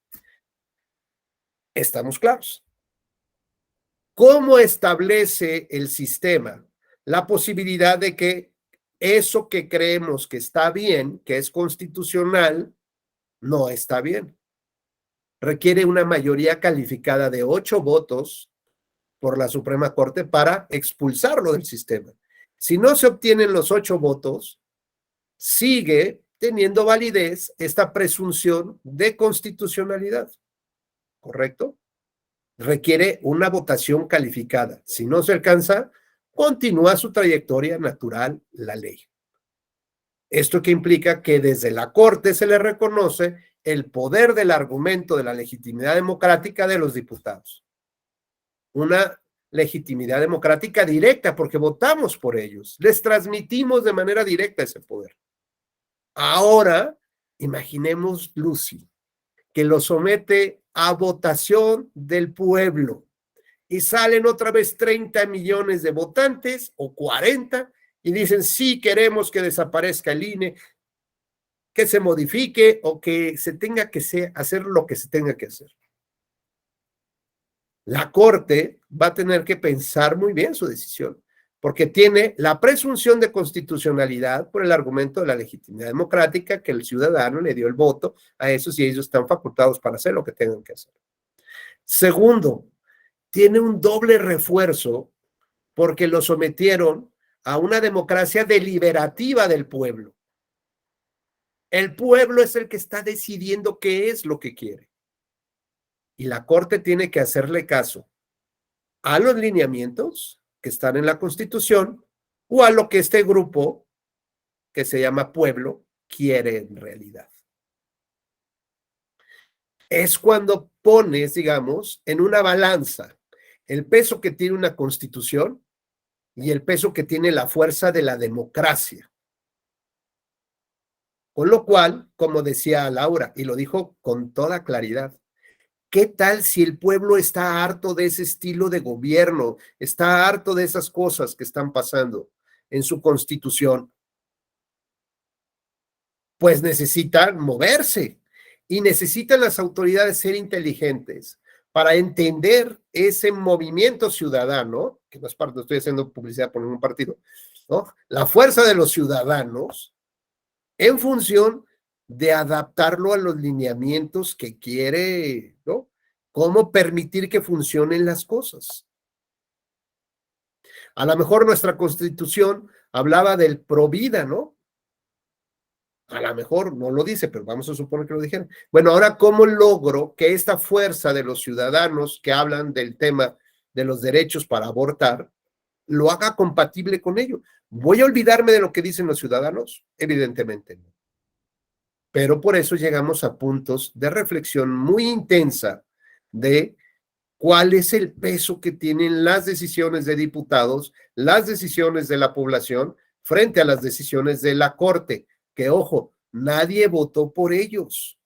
Estamos claros. ¿Cómo establece el sistema la posibilidad de que eso que creemos que está bien, que es constitucional, no está bien? Requiere una mayoría calificada de 8 votos por la Suprema Corte para expulsarlo del sistema. Si no se obtienen los 8 votos, sigue teniendo validez esta presunción de constitucionalidad. ¿Correcto? requiere una votación calificada. Si no se alcanza, continúa su trayectoria natural la ley. Esto que implica que desde la Corte se le reconoce el poder del argumento de la legitimidad democrática de los diputados. Una legitimidad democrática directa, porque votamos por ellos, les transmitimos de manera directa ese poder. Ahora, imaginemos, Lucy, que lo somete a votación del pueblo y salen otra vez 30 millones de votantes o 40 y dicen, sí, queremos que desaparezca el INE, que se modifique o que se tenga que hacer lo que se tenga que hacer. La Corte va a tener que pensar muy bien su decisión, porque tiene la presunción de constitucionalidad por el argumento de la legitimidad democrática, que el ciudadano le dio el voto a esos y ellos están facultados para hacer lo que tengan que hacer. Segundo, tiene un doble refuerzo porque lo sometieron a una democracia deliberativa del pueblo. El pueblo es el que está decidiendo qué es lo que quiere. Y la Corte tiene que hacerle caso a los lineamientos que están en la Constitución o a lo que este grupo, que se llama pueblo, quiere en realidad. Es cuando pones, digamos, en una balanza el peso que tiene una Constitución y el peso que tiene la fuerza de la democracia. Con lo cual, como decía Laura, y lo dijo con toda claridad, ¿qué tal si el pueblo está harto de ese estilo de gobierno, está harto de esas cosas que están pasando en su Constitución? Pues necesitan moverse y necesitan las autoridades ser inteligentes para entender ese movimiento ciudadano, que no es parte, no estoy haciendo publicidad por ningún partido, ¿no? La fuerza de los ciudadanos en función de adaptarlo a los lineamientos que quiere, ¿no? Cómo permitir que funcionen las cosas. A lo mejor nuestra Constitución hablaba del pro vida, ¿no? A lo mejor no lo dice, pero vamos a suponer que lo dijera. Bueno, ahora, ¿cómo logro que esta fuerza de los ciudadanos que hablan del tema de los derechos para abortar lo haga compatible con ello? ¿Voy a olvidarme de lo que dicen los ciudadanos? Evidentemente no. Pero por eso llegamos a puntos de reflexión muy intensa de cuál es el peso que tienen las decisiones de diputados, las decisiones de la población frente a las decisiones de la Corte, que ojo, nadie votó por ellos.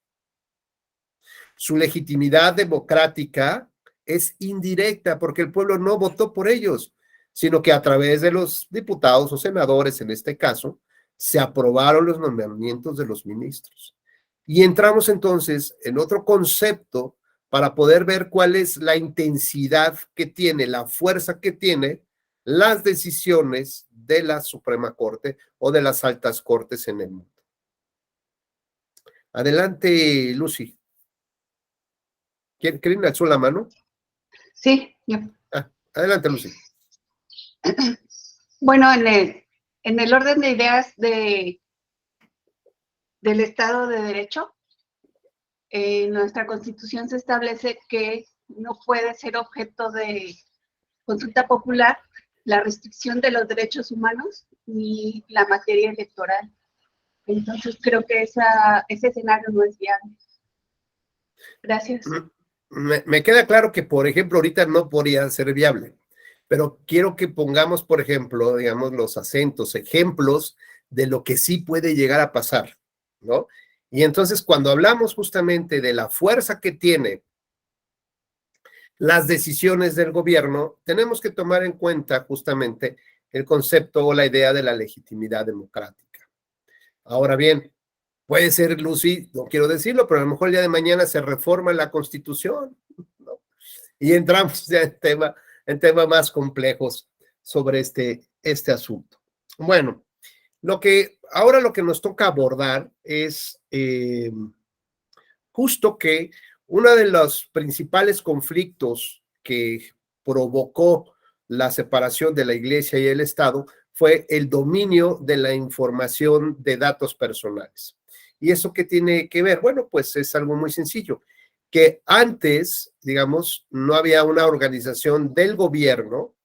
Su legitimidad democrática es indirecta porque el pueblo no votó por ellos, sino que a través de los diputados o senadores, en este caso, se aprobaron los nombramientos de los ministros. Y entramos entonces en otro concepto para poder ver cuál es la intensidad que tiene, la fuerza que tiene las decisiones de la Suprema Corte o de las altas cortes en el mundo. Adelante, Lucy. ¿Quieren alzó la mano? Sí, ya. Adelante, Lucy. Bueno, en el orden de ideas del Estado de Derecho, en nuestra Constitución se establece que no puede ser objeto de consulta popular la restricción de los derechos humanos ni la materia electoral. Entonces creo que ese escenario no es viable. Gracias. Me queda claro que, por ejemplo, ahorita no podría ser viable, pero quiero que pongamos, por ejemplo, digamos, los acentos, ejemplos de lo que sí puede llegar a pasar, ¿no? Y entonces, cuando hablamos justamente de la fuerza que tiene las decisiones del gobierno, tenemos que tomar en cuenta justamente el concepto o la idea de la legitimidad democrática. Ahora bien, puede ser, Lucy, no quiero decirlo, pero a lo mejor el día de mañana se reforma la Constitución, ¿no? Y entramos ya en temas más complejos sobre este asunto. Bueno, ahora lo que nos toca abordar es justo que uno de los principales conflictos que provocó la separación de la Iglesia y el Estado fue el dominio de la información de datos personales. ¿Y eso qué tiene que ver? Bueno, pues es algo muy sencillo. que antes, digamos, no había una organización del gobierno,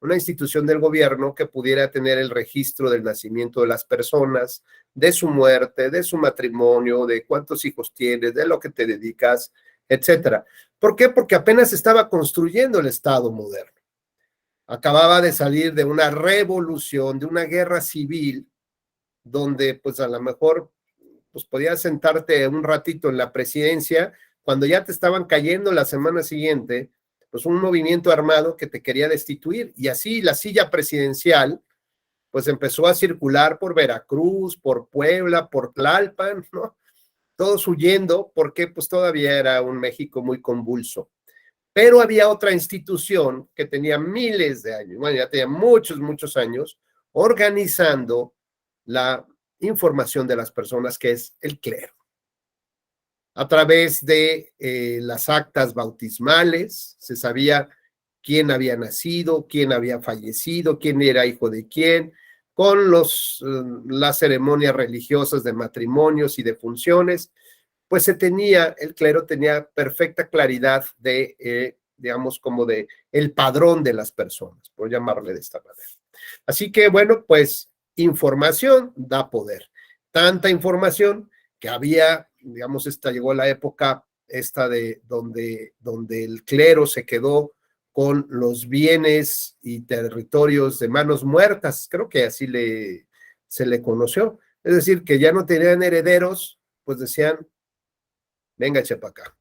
una institución del gobierno que pudiera tener el registro del nacimiento de las personas, de su muerte, de su matrimonio, de cuántos hijos tienes, de lo que te dedicas, etcétera. ¿Por qué? Porque apenas estaba construyendo el Estado moderno. Acababa de salir de una revolución, de una guerra civil, donde pues a lo mejor pues podías sentarte un ratito en la presidencia cuando ya te estaban cayendo la semana siguiente, pues un movimiento armado que te quería destituir, y así la silla presidencial pues empezó a circular por Veracruz, por Puebla, por Tlalpan, ¿no? Todos huyendo porque pues todavía era un México muy convulso. Pero había otra institución que tenía miles de años, bueno, ya tenía muchos años, organizando la información de las personas, que es el clero. A través de las actas bautismales, se sabía quién había nacido, quién había fallecido, quién era hijo de quién, con las ceremonias religiosas de matrimonios y de funciones, pues el clero tenía perfecta claridad de, digamos, como de el padrón de las personas, por llamarle de esta manera. Así que, bueno, pues información da poder. Tanta información que había, digamos, llegó la época de donde el clero se quedó con los bienes y territorios de manos muertas, creo que así se le conoció. Es decir, que ya no tenían herederos, pues decían, venga, echa para acá.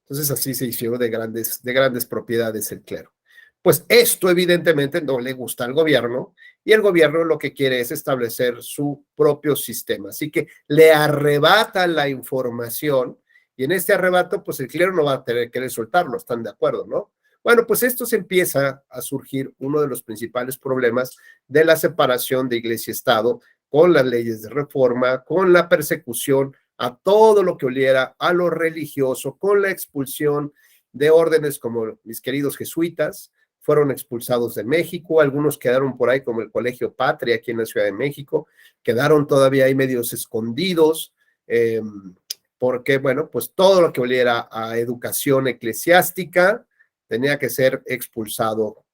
Entonces así se hizo de grandes propiedades el clero. Pues esto evidentemente no le gusta al gobierno, y el gobierno lo que quiere es establecer su propio sistema. Así que le arrebata la información, y en este arrebato pues el clero no va a tener que soltarlo, ¿están de acuerdo, no? Bueno, pues esto se empieza a surgir uno de los principales problemas de la separación de iglesia y Estado, con las leyes de reforma, con la persecución a todo lo que oliera a lo religioso, con la expulsión de órdenes como mis queridos jesuitas. Fueron expulsados de México, algunos quedaron por ahí como el Colegio Patria aquí en la Ciudad de México, quedaron todavía ahí medios escondidos, porque, bueno, pues todo lo que oliera a educación eclesiástica tenía que ser expulsado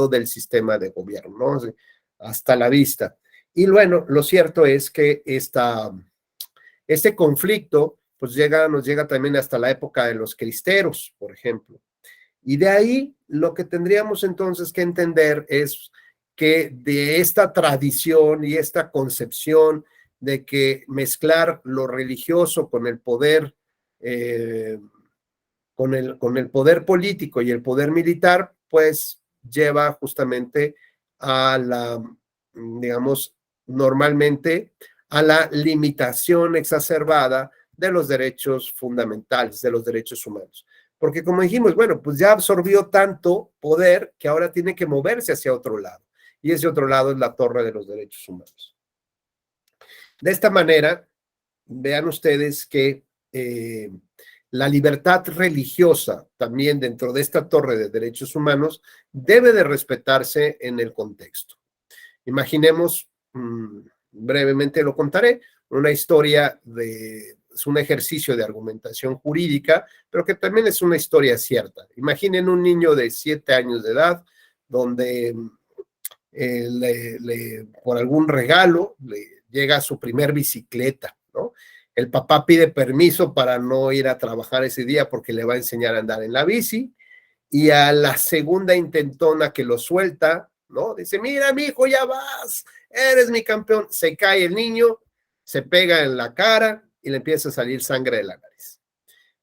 del sistema de gobierno, ¿no? Hasta la vista. Y bueno, lo cierto es que este conflicto pues nos llega también hasta la época de los cristeros, por ejemplo. Y de ahí lo que tendríamos entonces que entender es que de esta tradición y esta concepción de que mezclar lo religioso con el poder, con el poder político y el poder militar, pues lleva justamente a digamos, normalmente a la limitación exacerbada de los derechos fundamentales, de los derechos humanos. Porque como dijimos, bueno, pues ya absorbió tanto poder que ahora tiene que moverse hacia otro lado. Y ese otro lado es la torre de los derechos humanos. De esta manera, vean ustedes que la libertad religiosa también dentro de esta torre de derechos humanos debe de respetarse en el contexto. Imaginemos, brevemente lo contaré, una historia es un ejercicio de argumentación jurídica, pero que también es una historia cierta. Imaginen un niño de 7 años de edad, donde por algún regalo le llega su primer bicicleta, ¿no? El papá pide permiso para no ir a trabajar ese día porque le va a enseñar a andar en la bici, y a la segunda intentona que lo suelta, ¿no? Dice, mira, mijo, ya vas, eres mi campeón. Se cae el niño, se pega en la cara y le empieza a salir sangre de la nariz.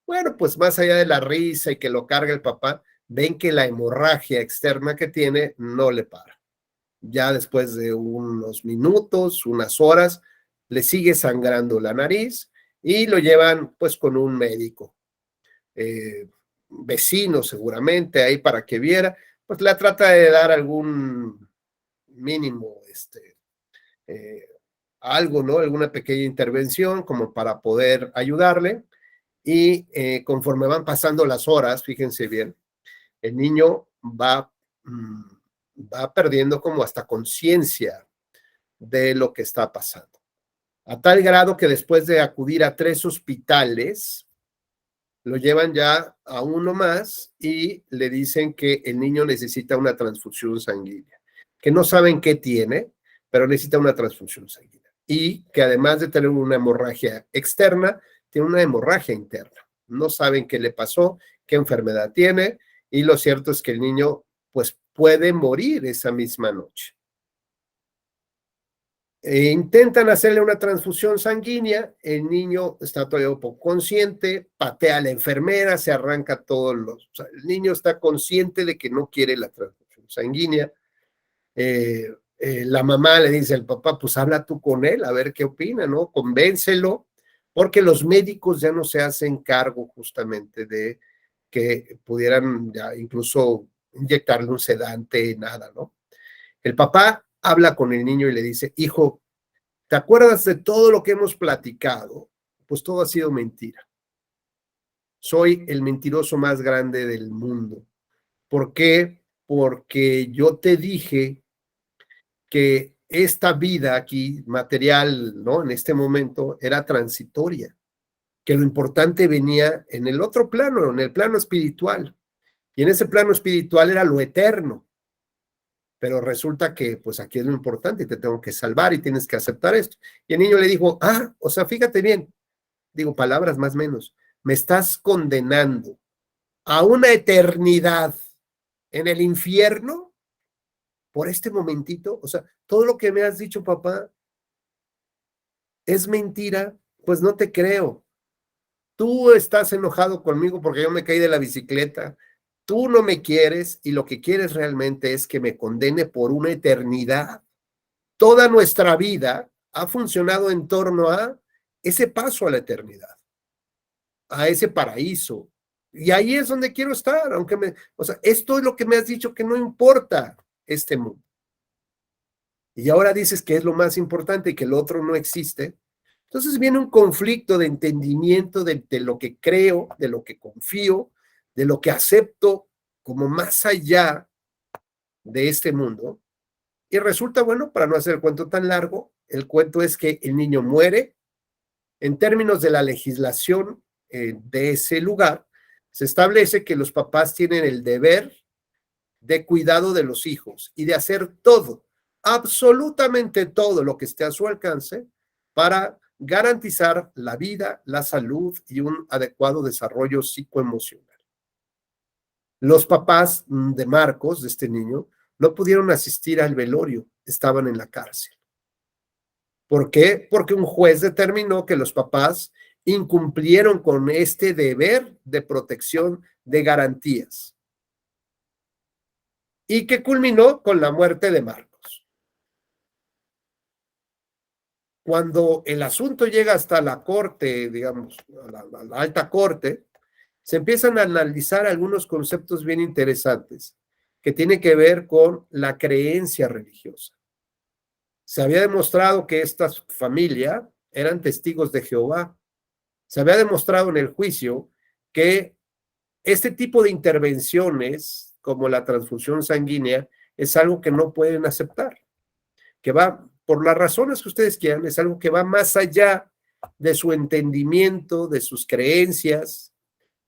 Bueno, pues más allá de la risa y que lo carga el papá, ven que la hemorragia externa que tiene no le para. Ya después de unos minutos, unas horas, le sigue sangrando la nariz y lo llevan pues con un médico. Vecino seguramente ahí para que viera, pues le trata de dar algún mínimo, algo, ¿no? Alguna pequeña intervención como para poder ayudarle, y conforme van pasando las horas, fíjense bien, el niño va perdiendo como hasta conciencia de lo que está pasando. A tal grado que después de acudir a 3 hospitales, Lo llevan ya a uno más y le dicen que el niño necesita una transfusión sanguínea, que no saben qué tiene, pero necesita una transfusión sanguínea. Y que además de tener una hemorragia externa, tiene una hemorragia interna. No saben qué le pasó, qué enfermedad tiene, y lo cierto es que el niño pues puede morir esa misma noche. Intentan hacerle una transfusión sanguínea, el niño está todavía un poco consciente, patea a la enfermera, se arranca todos los... O sea, el niño está consciente de que no quiere la transfusión sanguínea. La mamá le dice al papá, pues habla tú con él, a ver qué opina, ¿no? Convéncelo, porque los médicos ya no se hacen cargo justamente de que pudieran ya incluso inyectarle un sedante, nada, ¿no? El papá habla con el niño y le dice, hijo, ¿te acuerdas de todo lo que hemos platicado? Pues todo ha sido mentira. Soy el mentiroso más grande del mundo. ¿Por qué? Porque yo te dije que esta vida aquí, material, ¿no? En este momento, era transitoria, que lo importante venía en el otro plano, en el plano espiritual. Y en ese plano espiritual era lo eterno. Pero resulta que pues aquí es lo importante y te tengo que salvar y tienes que aceptar esto. Y el niño le dijo, o sea, fíjate bien, digo palabras más o menos, me estás condenando a una eternidad en el infierno por este momentito. O sea, todo lo que me has dicho, papá, es mentira, pues no te creo. Tú estás enojado conmigo porque yo me caí de la bicicleta. Tú no me quieres y lo que quieres realmente es que me condene por una eternidad. Toda nuestra vida ha funcionado en torno a ese paso a la eternidad, a ese paraíso. Y ahí es donde quiero estar, o sea, esto es lo que me has dicho que no importa este mundo. Y ahora dices que es lo más importante y que el otro no existe. Entonces viene un conflicto de entendimiento de lo que creo, de lo que confío, de lo que acepto como más allá de este mundo. Y resulta, bueno, para no hacer el cuento tan largo, el cuento es que el niño muere. En términos de la legislación de ese lugar, se establece que los papás tienen el deber de cuidado de los hijos y de hacer todo, absolutamente todo lo que esté a su alcance para garantizar la vida, la salud y un adecuado desarrollo psicoemocional. Los papás de Marcos, de este niño, no pudieron asistir al velorio, estaban en la cárcel. ¿Por qué? Porque un juez determinó que los papás incumplieron con este deber de protección de garantías y que culminó con la muerte de Marcos. Cuando el asunto llega hasta la corte, digamos, a la alta corte, se empiezan a analizar algunos conceptos bien interesantes que tienen que ver con la creencia religiosa. Se había demostrado que esta familia eran testigos de Jehová. Se había demostrado en el juicio que este tipo de intervenciones, como la transfusión sanguínea, es algo que no pueden aceptar, que va, por las razones que ustedes quieran, es algo que va más allá de su entendimiento, de sus creencias,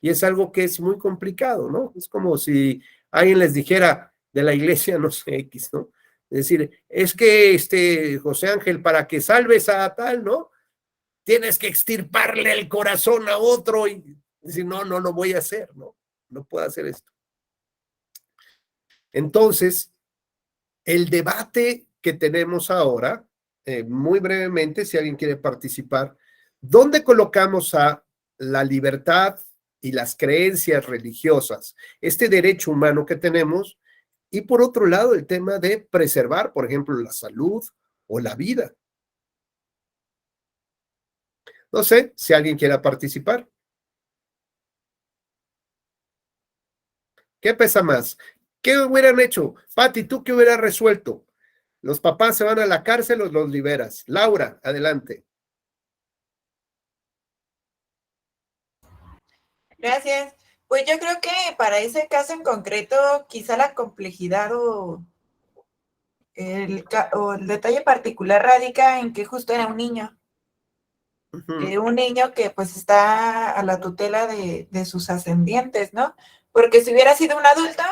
y es algo que es muy complicado, ¿no? Es como si alguien les dijera de la iglesia, no sé, X, ¿no? Es decir, es que José Ángel, para que salves a tal, ¿no? Tienes que extirparle el corazón a otro y decir, no lo voy a hacer, no puedo hacer esto. Entonces, el debate que tenemos ahora, muy brevemente, si alguien quiere participar, ¿dónde colocamos a la libertad y las creencias religiosas, este derecho humano que tenemos, y por otro lado el tema de preservar, por ejemplo, la salud o la vida? No sé si alguien quiera participar. ¿Qué pesa más? ¿Qué hubieran hecho? Pati, ¿tú qué hubieras resuelto? ¿Los papás se van a la cárcel o los liberas? Laura, adelante. Gracias. Pues yo creo que para ese caso en concreto, quizá la complejidad o el detalle particular radica en que justo era un niño. Ujú. un niño que pues está a la tutela de sus ascendientes, ¿no? Porque si hubiera sido un adulto,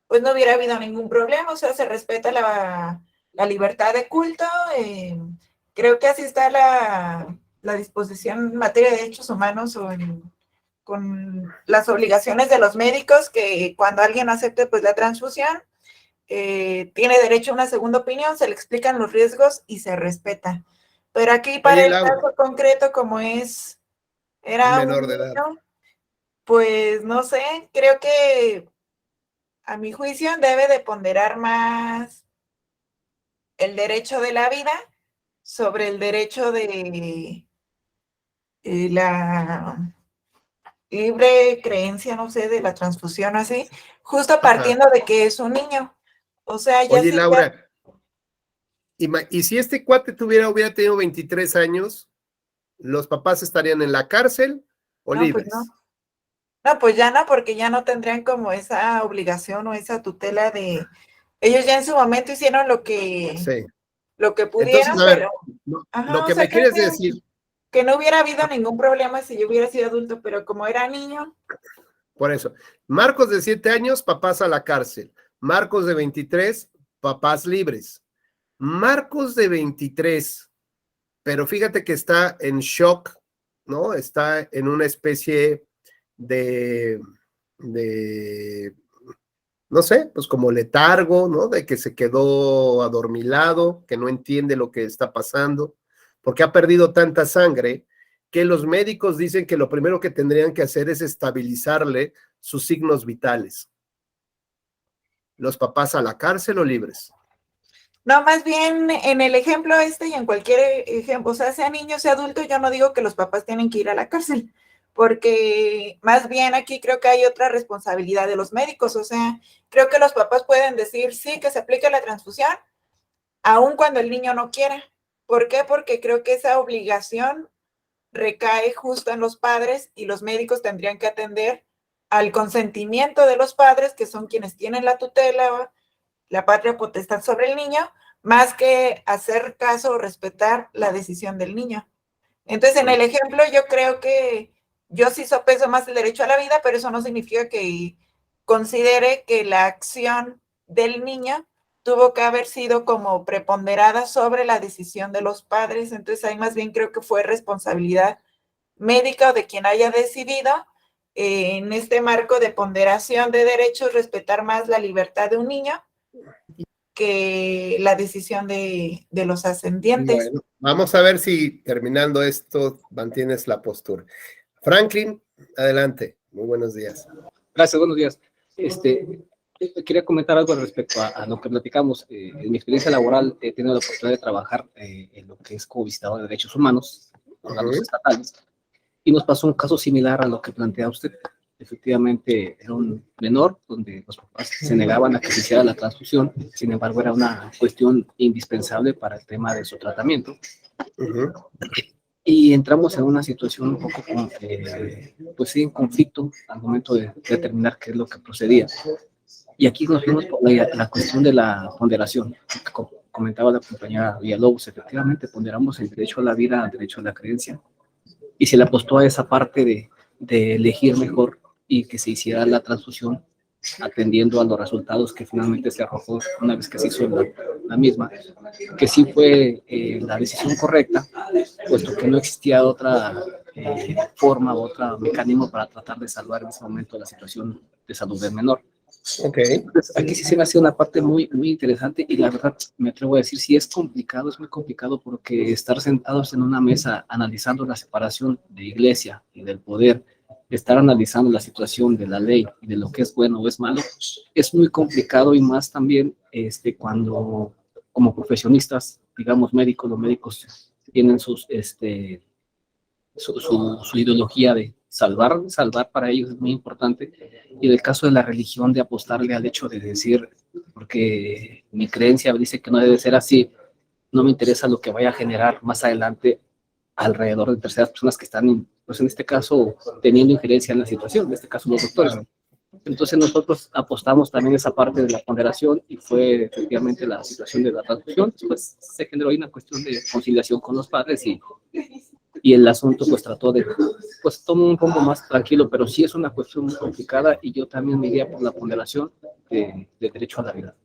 pues no hubiera habido ningún problema, o sea, se respeta la libertad de culto. Creo que así está la disposición en materia de derechos humanos con las obligaciones de los médicos, que cuando alguien acepte pues la transfusión, tiene derecho a una segunda opinión, se le explican los riesgos y se respeta. Pero aquí para Oye, el Laura, caso concreto, como un era un menor de edad. niño, pues no sé, creo que a mi juicio debe de ponderar más el derecho de la vida sobre el derecho de la libre creencia, no sé, de la transfusión así, justo Ajá. partiendo de que es un niño. O sea, ya Oye, sería, Laura, y si este cuate hubiera tenido 23 años, ¿los papás estarían en la cárcel o no, pues no. libres? No, pues ya no, porque ya no tendrían como esa obligación o esa tutela de, ellos ya en su momento hicieron Sí. lo que Entonces, pudieron, a pero, ver, lo ajá, o que sea, me creo quieres decir, que no hubiera habido ningún problema si yo hubiera sido adulto, pero como era niño, por eso, Marcos de 7 años, papás a la cárcel. Marcos de 23, papás libres. Marcos de 23, pero fíjate que está en shock, ¿no? Está en una especie de, de, no sé, pues como letargo, ¿no? De que se quedó adormilado, que no entiende lo que está pasando, porque ha perdido tanta sangre que los médicos dicen que lo primero que tendrían que hacer es estabilizarle sus signos vitales. Los papás a la cárcel o libres. no, más bien en el ejemplo este y en cualquier ejemplo, o sea, sea niño, sea adulto, yo no digo que los papás tienen que ir a la cárcel, porque más bien aquí creo que hay otra responsabilidad de los médicos, o sea, creo que los papás pueden decir sí, que se aplique la transfusión, aun cuando el niño no quiera. ¿Por qué? Porque creo que esa obligación recae justo en los padres y los médicos tendrían que atender al consentimiento de los padres, que son quienes tienen la tutela, la patria potestad sobre el niño, más que hacer caso o respetar la decisión del niño. Entonces, en el ejemplo, yo creo que yo sí sopeso más el derecho a la vida, pero eso no significa que considere que la acción del niño tuvo que haber sido como preponderada sobre la decisión de los padres. Entonces, ahí más bien creo que fue responsabilidad médica o de quien haya decidido en este marco de ponderación de derechos, respetar más la libertad de un niño que la decisión de los ascendientes. Bueno, vamos a ver si terminando esto mantienes la postura. Franklin, adelante. Muy buenos días. Gracias, buenos días. Quería comentar algo respecto a lo que platicamos. En mi experiencia laboral he tenido la oportunidad de trabajar en lo que es como visitador de derechos humanos, órganos estatales, y nos pasó un caso similar a lo que plantea usted. Efectivamente, era un menor donde los papás se negaban a que se hiciera la transfusión, sin embargo, era una cuestión indispensable para el tema de su tratamiento. Y entramos en una situación un poco, pues sí, en conflicto al momento de determinar qué es lo que procedía. Y aquí nos vimos por la cuestión de la ponderación. Como comentaba la compañera Villalobos, efectivamente ponderamos el derecho a la vida, el derecho a la creencia, y se le apostó a esa parte de elegir mejor y que se hiciera la transfusión atendiendo a los resultados que finalmente se arrojó una vez que se hizo la misma, que sí fue la decisión correcta, puesto que no existía otra forma o otro mecanismo para tratar de salvar en ese momento la situación de salud del menor. Okay. Entonces, aquí sí se me hace una parte muy, muy interesante y la verdad me atrevo a decir, sí es complicado, es muy complicado porque estar sentados en una mesa analizando la separación de iglesia y del poder, estar analizando la situación de la ley y de lo que es bueno o es malo, es muy complicado y más también cuando como profesionistas, digamos médicos, los médicos tienen su ideología de salvar para ellos es muy importante, y en el caso de la religión de apostarle al hecho de decir, porque mi creencia dice que no debe ser así, no me interesa lo que vaya a generar más adelante alrededor de terceras personas que están, pues en este caso, teniendo injerencia en la situación, en este caso los doctores. Entonces nosotros apostamos también esa parte de la ponderación y fue efectivamente la situación de la transfusión. Pues se generó ahí una cuestión de conciliación con los padres y y el asunto pues trató de, pues tomar un rumbo más tranquilo, pero sí es una cuestión muy complicada y yo también me iría por la ponderación de derecho a la vida.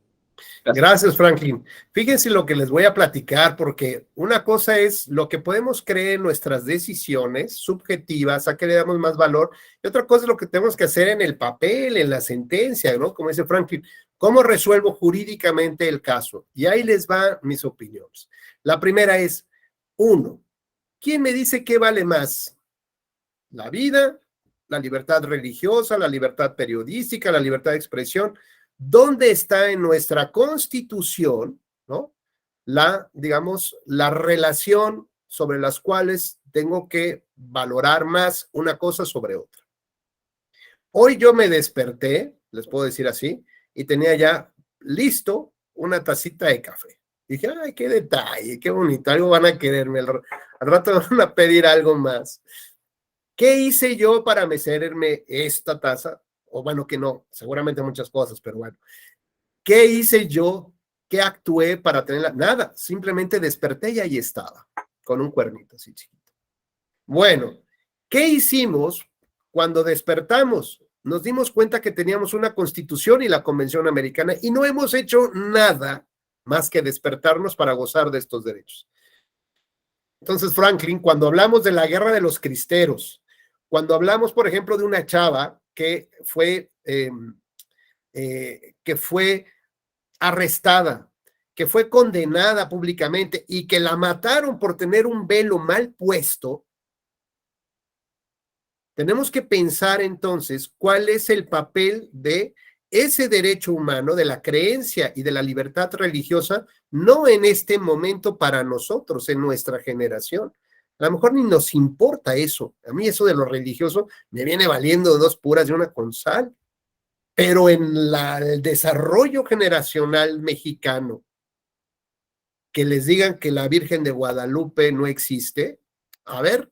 Gracias, Franklin. Fíjense lo que les voy a platicar, porque una cosa es lo que podemos creer en nuestras decisiones subjetivas, a qué le damos más valor, y otra cosa es lo que tenemos que hacer en el papel, en la sentencia, ¿no? Como dice Franklin, ¿cómo resuelvo jurídicamente el caso? Y ahí les van mis opiniones. La primera es, 1, ¿quién me dice qué vale más? ¿La vida, la libertad religiosa, la libertad periodística, la libertad de expresión? ¿Dónde está en nuestra Constitución, ¿no? Digamos, la relación sobre las cuales tengo que valorar más una cosa sobre otra? Hoy yo me desperté, les puedo decir así, y tenía ya listo una tacita de café. Dije, ay, qué detalle, qué bonito, algo van a quererme, al rato van a pedir algo más. ¿Qué hice yo para merecerme esta taza? O bueno, que no, seguramente muchas cosas, pero bueno. ¿Qué hice yo? ¿Qué actué para tenerla? Nada, simplemente desperté y ahí estaba, con un cuernito así chiquito. Bueno, ¿qué hicimos cuando despertamos? Nos dimos cuenta que teníamos una Constitución y la Convención Americana y no hemos hecho nada más que despertarnos para gozar de estos derechos. Entonces, Franklin, cuando hablamos de la guerra de los cristeros, cuando hablamos, por ejemplo, de una chava que fue arrestada, que fue condenada públicamente y que la mataron por tener un velo mal puesto, tenemos que pensar entonces cuál es el papel de ese derecho humano, de la creencia y de la libertad religiosa, no en este momento para nosotros, en nuestra generación. A lo mejor ni nos importa eso. A mí eso de lo religioso me viene valiendo 2 puras de una con sal. Pero en el desarrollo generacional mexicano, que les digan que la Virgen de Guadalupe no existe, a ver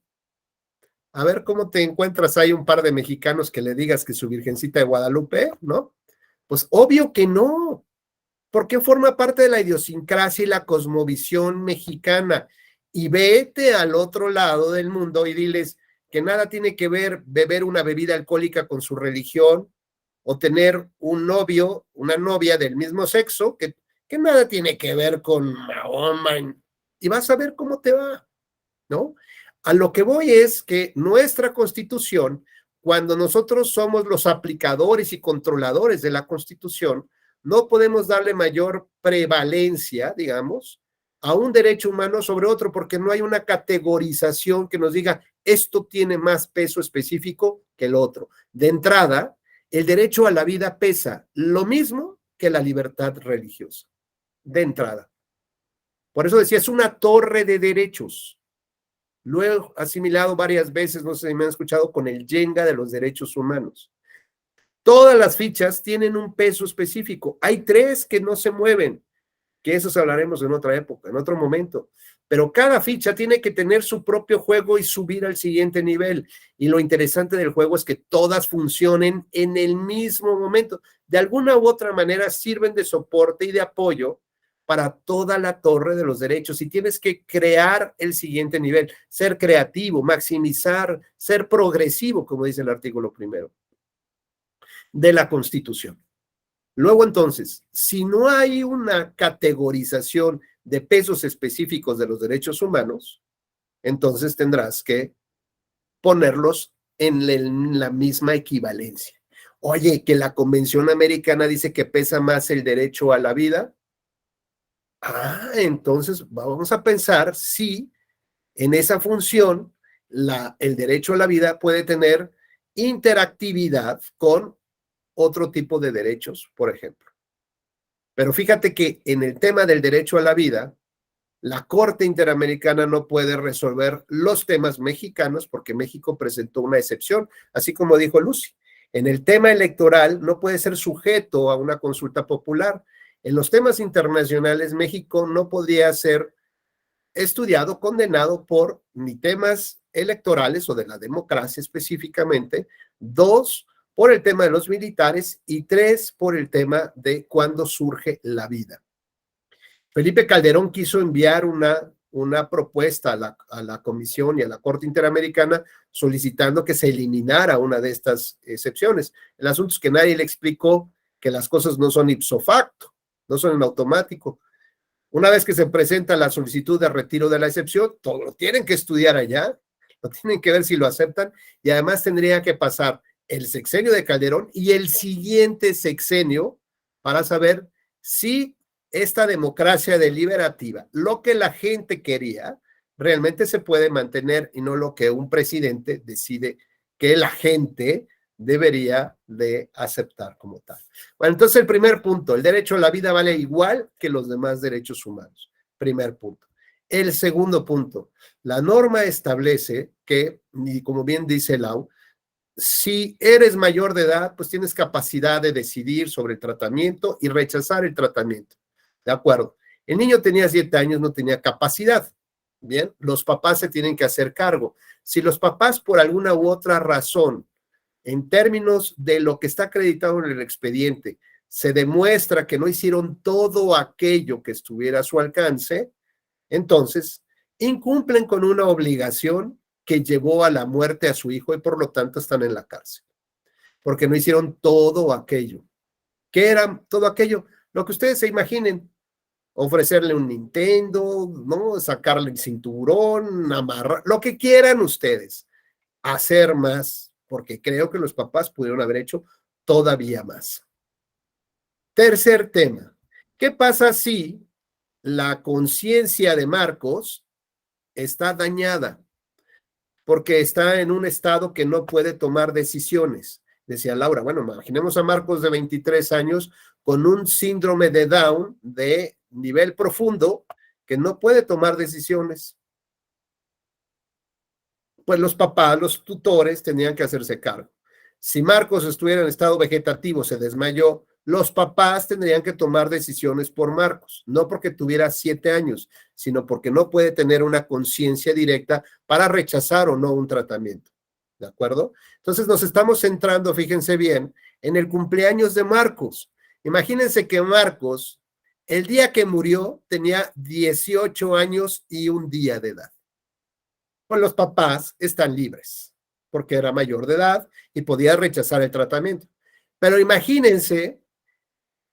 cómo te encuentras. Hay un par de mexicanos que le digas que su Virgencita de Guadalupe, ¿no? Pues obvio que no, porque forma parte de la idiosincrasia y la cosmovisión mexicana. Y vete al otro lado del mundo y diles que nada tiene que ver beber una bebida alcohólica con su religión, o tener un novio, una novia del mismo sexo, que nada tiene que ver con Mahoma, y vas a ver cómo te va, ¿no? A lo que voy es que nuestra Constitución, cuando nosotros somos los aplicadores y controladores de la Constitución, no podemos darle mayor prevalencia, digamos, a un derecho humano sobre otro, porque no hay una categorización que nos diga esto tiene más peso específico que el otro. De entrada, el derecho a la vida pesa lo mismo que la libertad religiosa, de entrada. Por eso decía, es una torre de derechos. Lo he asimilado varias veces, no sé si me han escuchado, con el Jenga de los derechos humanos. Todas las fichas tienen un peso específico. Hay 3 que no se mueven, que esos hablaremos en otra época, en otro momento. Pero cada ficha tiene que tener su propio juego y subir al siguiente nivel. Y lo interesante del juego es que todas funcionen en el mismo momento. De alguna u otra manera sirven de soporte y de apoyo para toda la torre de los derechos. Y tienes que crear el siguiente nivel, ser creativo, maximizar, ser progresivo, como dice el artículo 1 de la Constitución. Luego, entonces, si no hay una categorización de pesos específicos de los derechos humanos, entonces tendrás que ponerlos en la misma equivalencia. Oye, que la Convención Americana dice que pesa más el derecho a la vida. Entonces vamos a pensar si en esa función el derecho a la vida puede tener interactividad con otro tipo de derechos, por ejemplo. Pero fíjate que en el tema del derecho a la vida, la Corte Interamericana no puede resolver los temas mexicanos porque México presentó una excepción, así como dijo Lucy. En el tema electoral no puede ser sujeto a una consulta popular. En los temas internacionales, México no podría ser estudiado, condenado por ni temas electorales o de la democracia específicamente. 2, por el tema de los militares, y 3, por el tema de cuándo surge la vida. Felipe Calderón quiso enviar una una propuesta a la Comisión y a la Corte Interamericana solicitando que se eliminara una de estas excepciones. El asunto es que nadie le explicó que las cosas no son ipso facto, no son en automático. Una vez que se presenta la solicitud de retiro de la excepción, todo lo tienen que estudiar allá, lo tienen que ver si lo aceptan, y además tendría que pasar el sexenio de Calderón y el siguiente sexenio para saber si esta democracia deliberativa, lo que la gente quería, realmente se puede mantener y no lo que un presidente decide que la gente debería de aceptar como tal. Bueno, entonces el primer punto, el derecho a la vida vale igual que los demás derechos humanos. Primer punto. El segundo punto, la norma establece que, y como bien dice Lau, si eres mayor de edad, pues tienes capacidad de decidir sobre el tratamiento y rechazar el tratamiento. ¿De acuerdo? El niño tenía 7 años, no tenía capacidad. Bien, los papás se tienen que hacer cargo. Si los papás por alguna u otra razón, en términos de lo que está acreditado en el expediente, se demuestra que no hicieron todo aquello que estuviera a su alcance, entonces incumplen con una obligación que llevó a la muerte a su hijo y por lo tanto están en la cárcel, porque no hicieron todo aquello. ¿Qué era todo aquello? Lo que ustedes se imaginen, ofrecerle un Nintendo, ¿no? Sacarle el cinturón, amarrar, lo que quieran ustedes, hacer más, porque creo que los papás pudieron haber hecho todavía más. Tercer tema, ¿qué pasa si la conciencia de Marcos está dañada? Porque está en un estado que no puede tomar decisiones. Decía Laura, bueno, imaginemos a Marcos de 23 años con un síndrome de Down de nivel profundo que no puede tomar decisiones. Pues los papás, los tutores tenían que hacerse cargo. Si Marcos estuviera en estado vegetativo, se desmayó, los papás tendrían que tomar decisiones por Marcos, no porque tuviera 7 años, sino porque no puede tener una conciencia directa para rechazar o no un tratamiento. ¿De acuerdo? Entonces nos estamos centrando, fíjense bien, en el cumpleaños de Marcos. Imagínense que Marcos, el día que murió, tenía 18 años y un día de edad. Pues los papás están libres, porque era mayor de edad y podía rechazar el tratamiento. Pero imagínense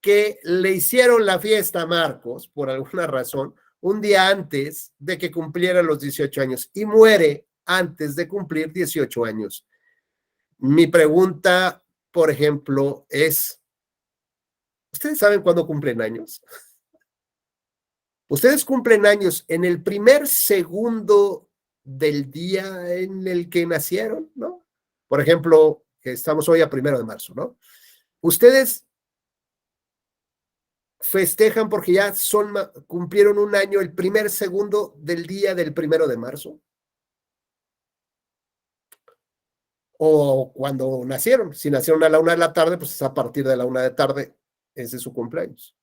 que le hicieron la fiesta a Marcos, por alguna razón, un día antes de que cumpliera los 18 años y muere antes de cumplir 18 años. Mi pregunta, por ejemplo, es, ¿ustedes saben cuándo cumplen años? Ustedes cumplen años en el primer segundo del día en el que nacieron, ¿no? Por ejemplo, estamos hoy a 1 de marzo, ¿no? Ustedes festejan porque ya cumplieron un año el primer segundo del día del 1 de marzo. O cuando nacieron. Si nacieron a la 1 de la tarde, pues es a partir de la 1 de la tarde, ese es su cumpleaños.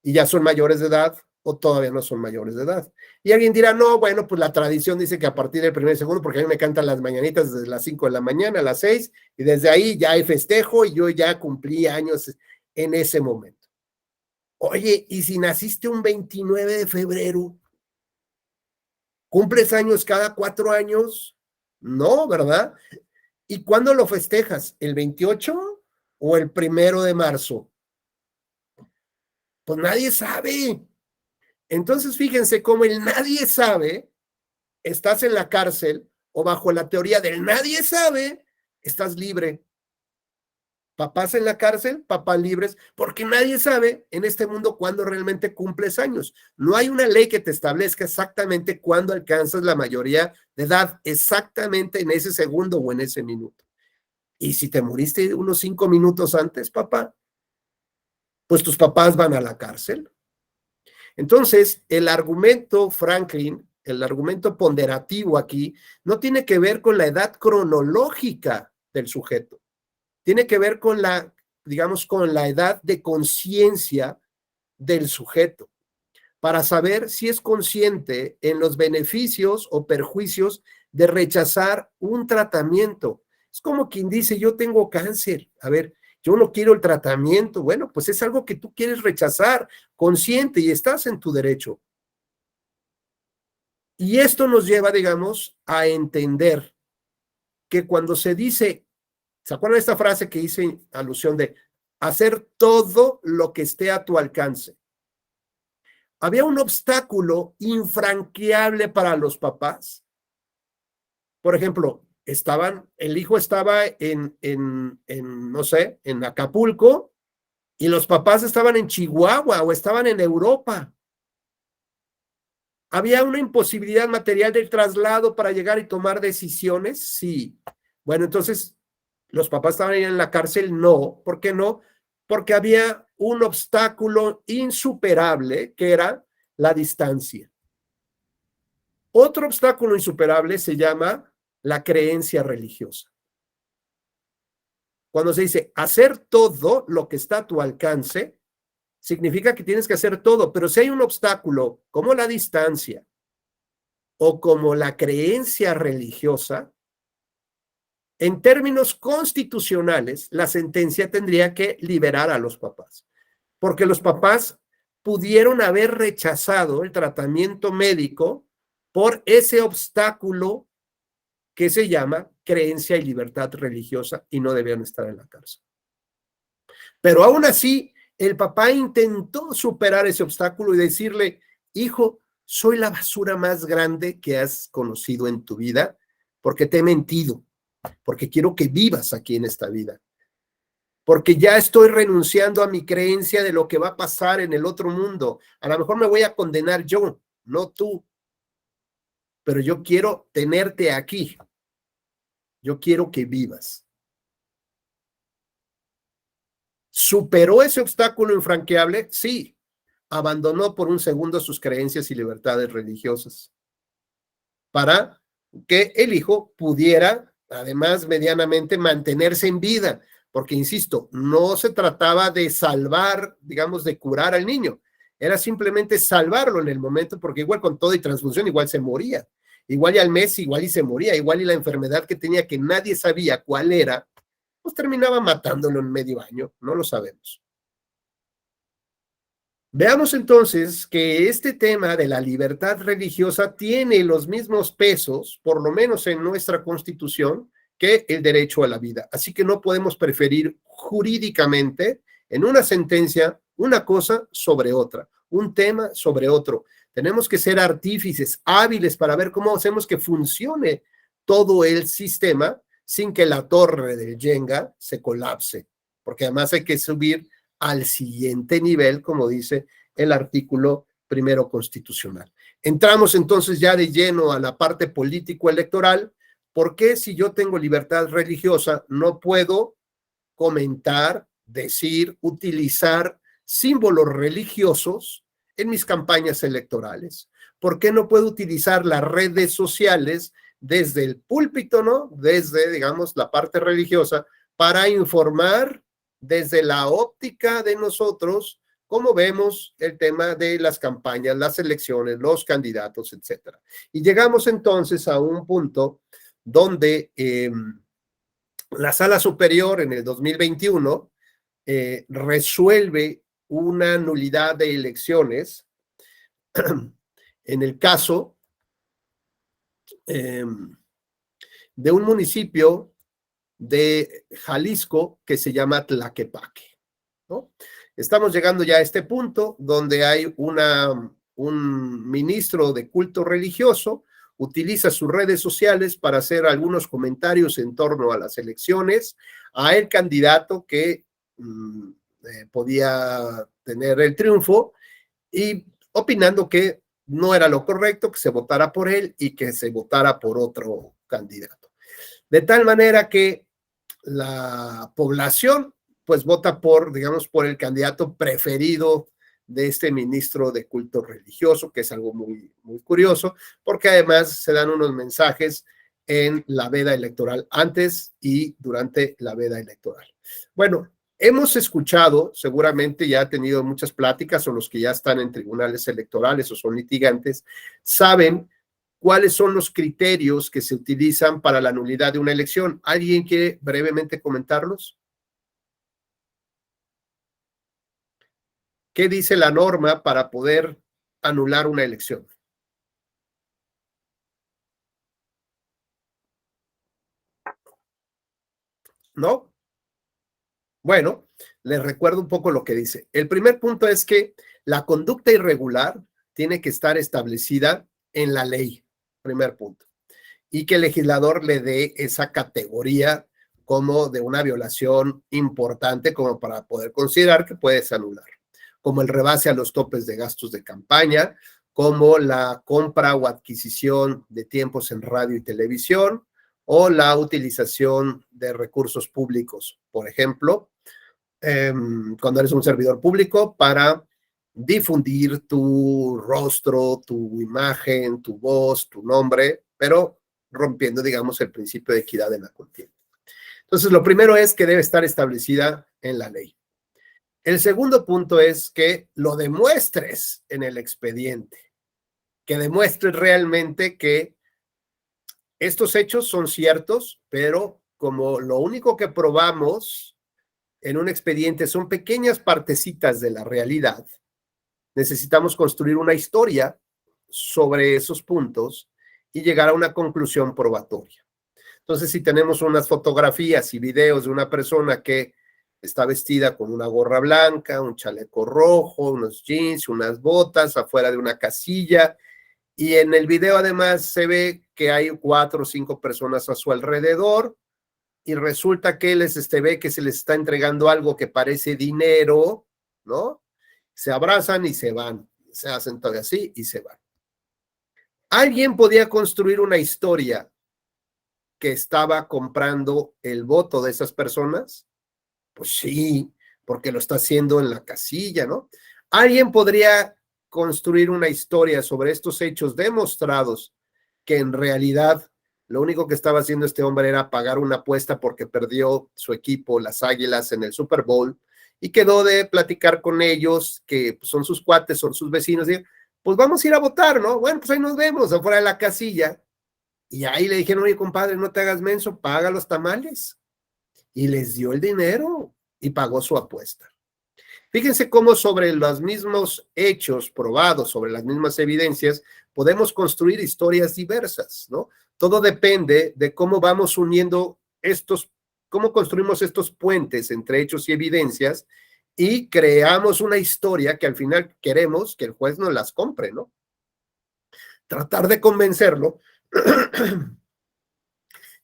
Y ya son mayores de edad o todavía no son mayores de edad. Y alguien dirá, no, bueno, pues la tradición dice que a partir del 1 y 2, porque a mí me cantan las mañanitas desde las 5 de la mañana a las 6, y desde ahí ya hay festejo y yo ya cumplí años en ese momento. Oye, ¿y si naciste un 29 de febrero? ¿Cumples años cada 4 años? No, ¿verdad? ¿Y cuándo lo festejas? ¿El 28 o el 1 de marzo? Pues nadie sabe. Entonces, fíjense cómo el nadie sabe, estás en la cárcel, o bajo la teoría del nadie sabe, estás libre. Papás en la cárcel, papás libres, porque nadie sabe en este mundo cuándo realmente cumples años. No hay una ley que te establezca exactamente cuándo alcanzas la mayoría de edad, exactamente en ese segundo o en ese minuto. Y si te muriste unos 5 minutos antes, papá, pues tus papás van a la cárcel. Entonces, el argumento, Franklin, el argumento ponderativo aquí, no tiene que ver con la edad cronológica del sujeto. Tiene que ver con la, digamos, con la edad de conciencia del sujeto, para saber si es consciente en los beneficios o perjuicios de rechazar un tratamiento. Es como quien dice, yo tengo cáncer, a ver, yo no quiero el tratamiento. Bueno, pues es algo que tú quieres rechazar, consciente, y estás en tu derecho. Y esto nos lleva, digamos, a entender que cuando se dice, ¿se acuerdan de esta frase que hice alusión de hacer todo lo que esté a tu alcance? Había un obstáculo infranqueable para los papás. Por ejemplo, el hijo estaba no sé, en Acapulco, y los papás estaban en Chihuahua o estaban en Europa. ¿Había una imposibilidad material del traslado para llegar y tomar decisiones? Sí. Bueno, entonces, ¿los papás estaban ahí en la cárcel? No. ¿Por qué no? Porque había un obstáculo insuperable que era la distancia. Otro obstáculo insuperable se llama la creencia religiosa. Cuando se dice hacer todo lo que está a tu alcance, significa que tienes que hacer todo, pero si hay un obstáculo como la distancia o como la creencia religiosa, en términos constitucionales, la sentencia tendría que liberar a los papás, porque los papás pudieron haber rechazado el tratamiento médico por ese obstáculo que se llama creencia y libertad religiosa y no debían estar en la cárcel. Pero aún así, el papá intentó superar ese obstáculo y decirle, hijo, soy la basura más grande que has conocido en tu vida porque te he mentido, porque quiero que vivas aquí en esta vida, porque ya estoy renunciando a mi creencia de lo que va a pasar en el otro mundo. A lo mejor me voy a condenar yo, no tú, pero yo quiero tenerte aquí. Yo quiero que vivas. ¿Superó ese obstáculo infranqueable? Sí. Abandonó por un segundo sus creencias y libertades religiosas para que el hijo pudiera, además, medianamente mantenerse en vida, porque, insisto, no se trataba de salvar, digamos, de curar al niño, era simplemente salvarlo en el momento, porque igual con todo y transfusión, igual se moría, igual y al mes, igual y se moría, igual y la enfermedad que tenía que nadie sabía cuál era, pues terminaba matándolo en medio año, no lo sabemos. Veamos entonces que este tema de la libertad religiosa tiene los mismos pesos, por lo menos en nuestra Constitución, que el derecho a la vida. Así que no podemos preferir jurídicamente en una sentencia una cosa sobre otra, un tema sobre otro. Tenemos que ser artífices, hábiles para ver cómo hacemos que funcione todo el sistema sin que la torre del Jenga se colapse, porque además hay que subir al siguiente nivel, como dice el artículo primero constitucional. Entramos entonces ya de lleno a la parte político-electoral. ¿Por qué si yo tengo libertad religiosa no puedo comentar, decir, utilizar símbolos religiosos en mis campañas electorales? ¿Por qué no puedo utilizar las redes sociales desde el púlpito, ¿no? Desde, digamos, la parte religiosa para informar desde la óptica de nosotros cómo vemos el tema de las campañas, las elecciones, los candidatos, etcétera? Y llegamos entonces a un punto donde la Sala Superior en el 2021 resuelve una nulidad de elecciones en el caso de un municipio de Jalisco que se llama Tlaquepaque, ¿no? Estamos llegando ya a este punto donde hay un ministro de culto religioso, utiliza sus redes sociales para hacer algunos comentarios en torno a las elecciones, a el candidato que podía tener el triunfo y opinando que no era lo correcto, que se votara por él y que se votara por otro candidato. De tal manera que la población pues vota por, digamos, por el candidato preferido de este ministro de culto religioso, que es algo muy, muy curioso, porque además se dan unos mensajes en la veda electoral antes y durante la veda electoral. Bueno, hemos escuchado, seguramente ya ha tenido muchas pláticas, o los que ya están en tribunales electorales o son litigantes, saben cuáles son los criterios que se utilizan para la nulidad de una elección. ¿Alguien quiere brevemente comentarlos? ¿Qué dice la norma para poder anular una elección? ¿no? Bueno, les recuerdo un poco lo que dice. El primer punto es que la conducta irregular tiene que estar establecida en la ley, primer punto, y que el legislador le dé esa categoría como de una violación importante como para poder considerar que puedes anular, como el rebase a los topes de gastos de campaña, como la compra o adquisición de tiempos en radio y televisión, o la utilización de recursos públicos, por ejemplo, cuando eres un servidor público para difundir tu rostro, tu imagen, tu voz, tu nombre, pero rompiendo, digamos, el principio de equidad en la contienda. Entonces, lo primero es que debe estar establecida en la ley. El segundo punto es que lo demuestres en el expediente, que demuestres realmente que estos hechos son ciertos, pero como lo único que probamos en un expediente son pequeñas partecitas de la realidad, necesitamos construir una historia sobre esos puntos y llegar a una conclusión probatoria. Entonces, si tenemos unas fotografías y videos de una persona que está vestida con una gorra blanca, un chaleco rojo, unos jeans, unas botas afuera de una casilla, y en el video además se ve que hay 4 o 5 personas a su alrededor, y resulta que ve que se les está entregando algo que parece dinero, ¿no? Se abrazan y se van, se hacen todo así y se van. ¿Alguien podía construir una historia que estaba comprando el voto de esas personas? Pues sí, porque lo está haciendo en la casilla, ¿no? ¿Alguien podría construir una historia sobre estos hechos demostrados que en realidad lo único que estaba haciendo este hombre era pagar una apuesta porque perdió su equipo, las Águilas, en el Super Bowl, y quedó de platicar con ellos, que son sus cuates, son sus vecinos, y pues vamos a ir a votar, ¿no? Bueno, pues ahí nos vemos afuera de la casilla. Y ahí le dijeron, oye, compadre, no te hagas menso, paga los tamales. Y les dio el dinero y pagó su apuesta. Fíjense cómo sobre los mismos hechos probados, sobre las mismas evidencias, podemos construir historias diversas, ¿no? Todo depende de cómo vamos uniendo cómo construimos estos puentes entre hechos y evidencias y creamos una historia que al final queremos que el juez nos las compre, ¿no? Tratar de convencerlo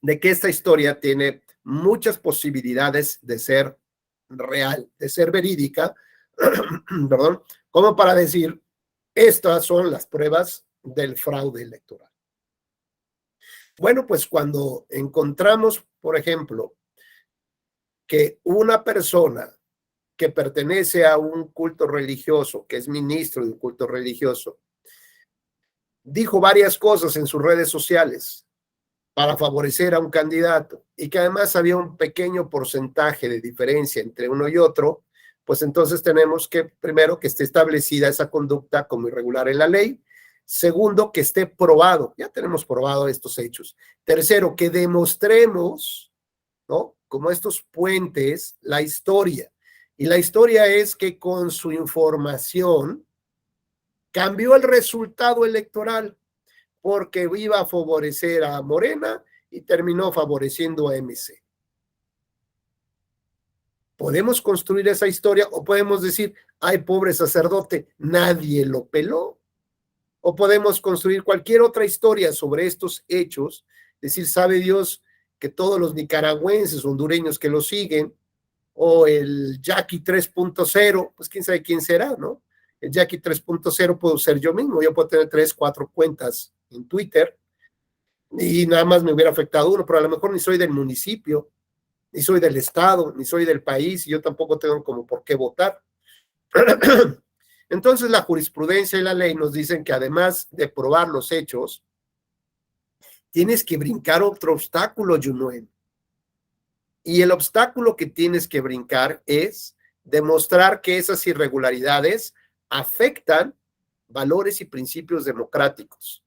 de que esta historia tiene muchas posibilidades de ser real, de ser verídica, perdón, como para decir, estas son las pruebas del fraude electoral. Bueno, pues cuando encontramos, por ejemplo, que una persona que pertenece a un culto religioso, que es ministro de un culto religioso, dijo varias cosas en sus redes sociales para favorecer a un candidato y que además había un pequeño porcentaje de diferencia entre uno y otro, pues entonces tenemos que, primero, que esté establecida esa conducta como irregular en la ley. Segundo, que esté probado. Ya tenemos probado estos hechos. Tercero, que demostremos, ¿no? Como estos puentes, la historia. Y la historia es que con su información cambió el resultado electoral porque iba a favorecer a Morena y terminó favoreciendo a MC. Podemos construir esa historia o podemos decir, ay, pobre sacerdote, nadie lo peló. O podemos construir cualquier otra historia sobre estos hechos, decir, sabe Dios que todos los nicaragüenses, hondureños que lo siguen, o el Jackie 3.0, pues quién sabe quién será, ¿no? El Jackie 3.0 puedo ser yo mismo, yo puedo tener 3, 4 cuentas en Twitter y nada más me hubiera afectado uno, pero a lo mejor ni soy del municipio, ni soy del estado, ni soy del país, y yo tampoco tengo como por qué votar. Entonces la jurisprudencia y la ley nos dicen que además de probar los hechos, tienes que brincar otro obstáculo, Yunuen. Y el obstáculo que tienes que brincar es demostrar que esas irregularidades afectan valores y principios democráticos.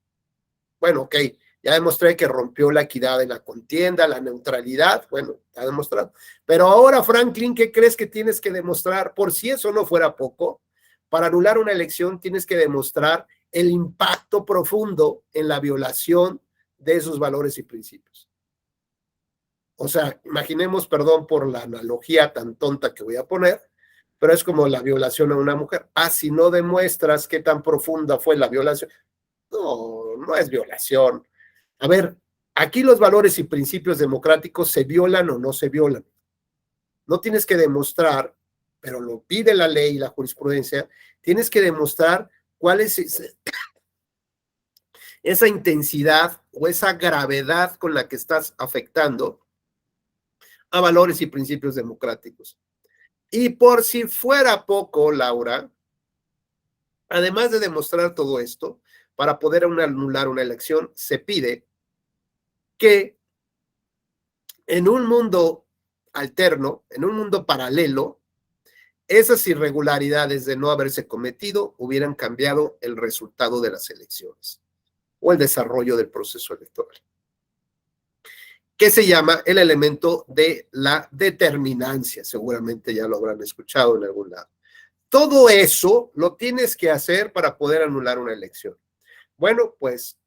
Bueno, ok, ya demostré que rompió la equidad en la contienda, la neutralidad, bueno, está demostrado. Pero ahora, Franklin, ¿qué crees que tienes que demostrar? Por si eso no fuera poco, para anular una elección tienes que demostrar el impacto profundo en la violación de esos valores y principios. O sea, imaginemos, perdón por la analogía tan tonta que voy a poner, pero es como la violación a una mujer. Ah, si no demuestras qué tan profunda fue la violación. No, no es violación. A ver, aquí los valores y principios democráticos se violan o no se violan. No tienes que demostrar, pero lo pide la ley y la jurisprudencia, tienes que demostrar cuál es esa intensidad o esa gravedad con la que estás afectando a valores y principios democráticos. Y por si fuera poco, Laura, además de demostrar todo esto, para poder anular una elección, se pide que en un mundo alterno, en un mundo paralelo, esas irregularidades de no haberse cometido hubieran cambiado el resultado de las elecciones o el desarrollo del proceso electoral, que se llama el elemento de la determinancia. Seguramente ya lo habrán escuchado en algún lado. Todo eso lo tienes que hacer para poder anular una elección. Bueno, pues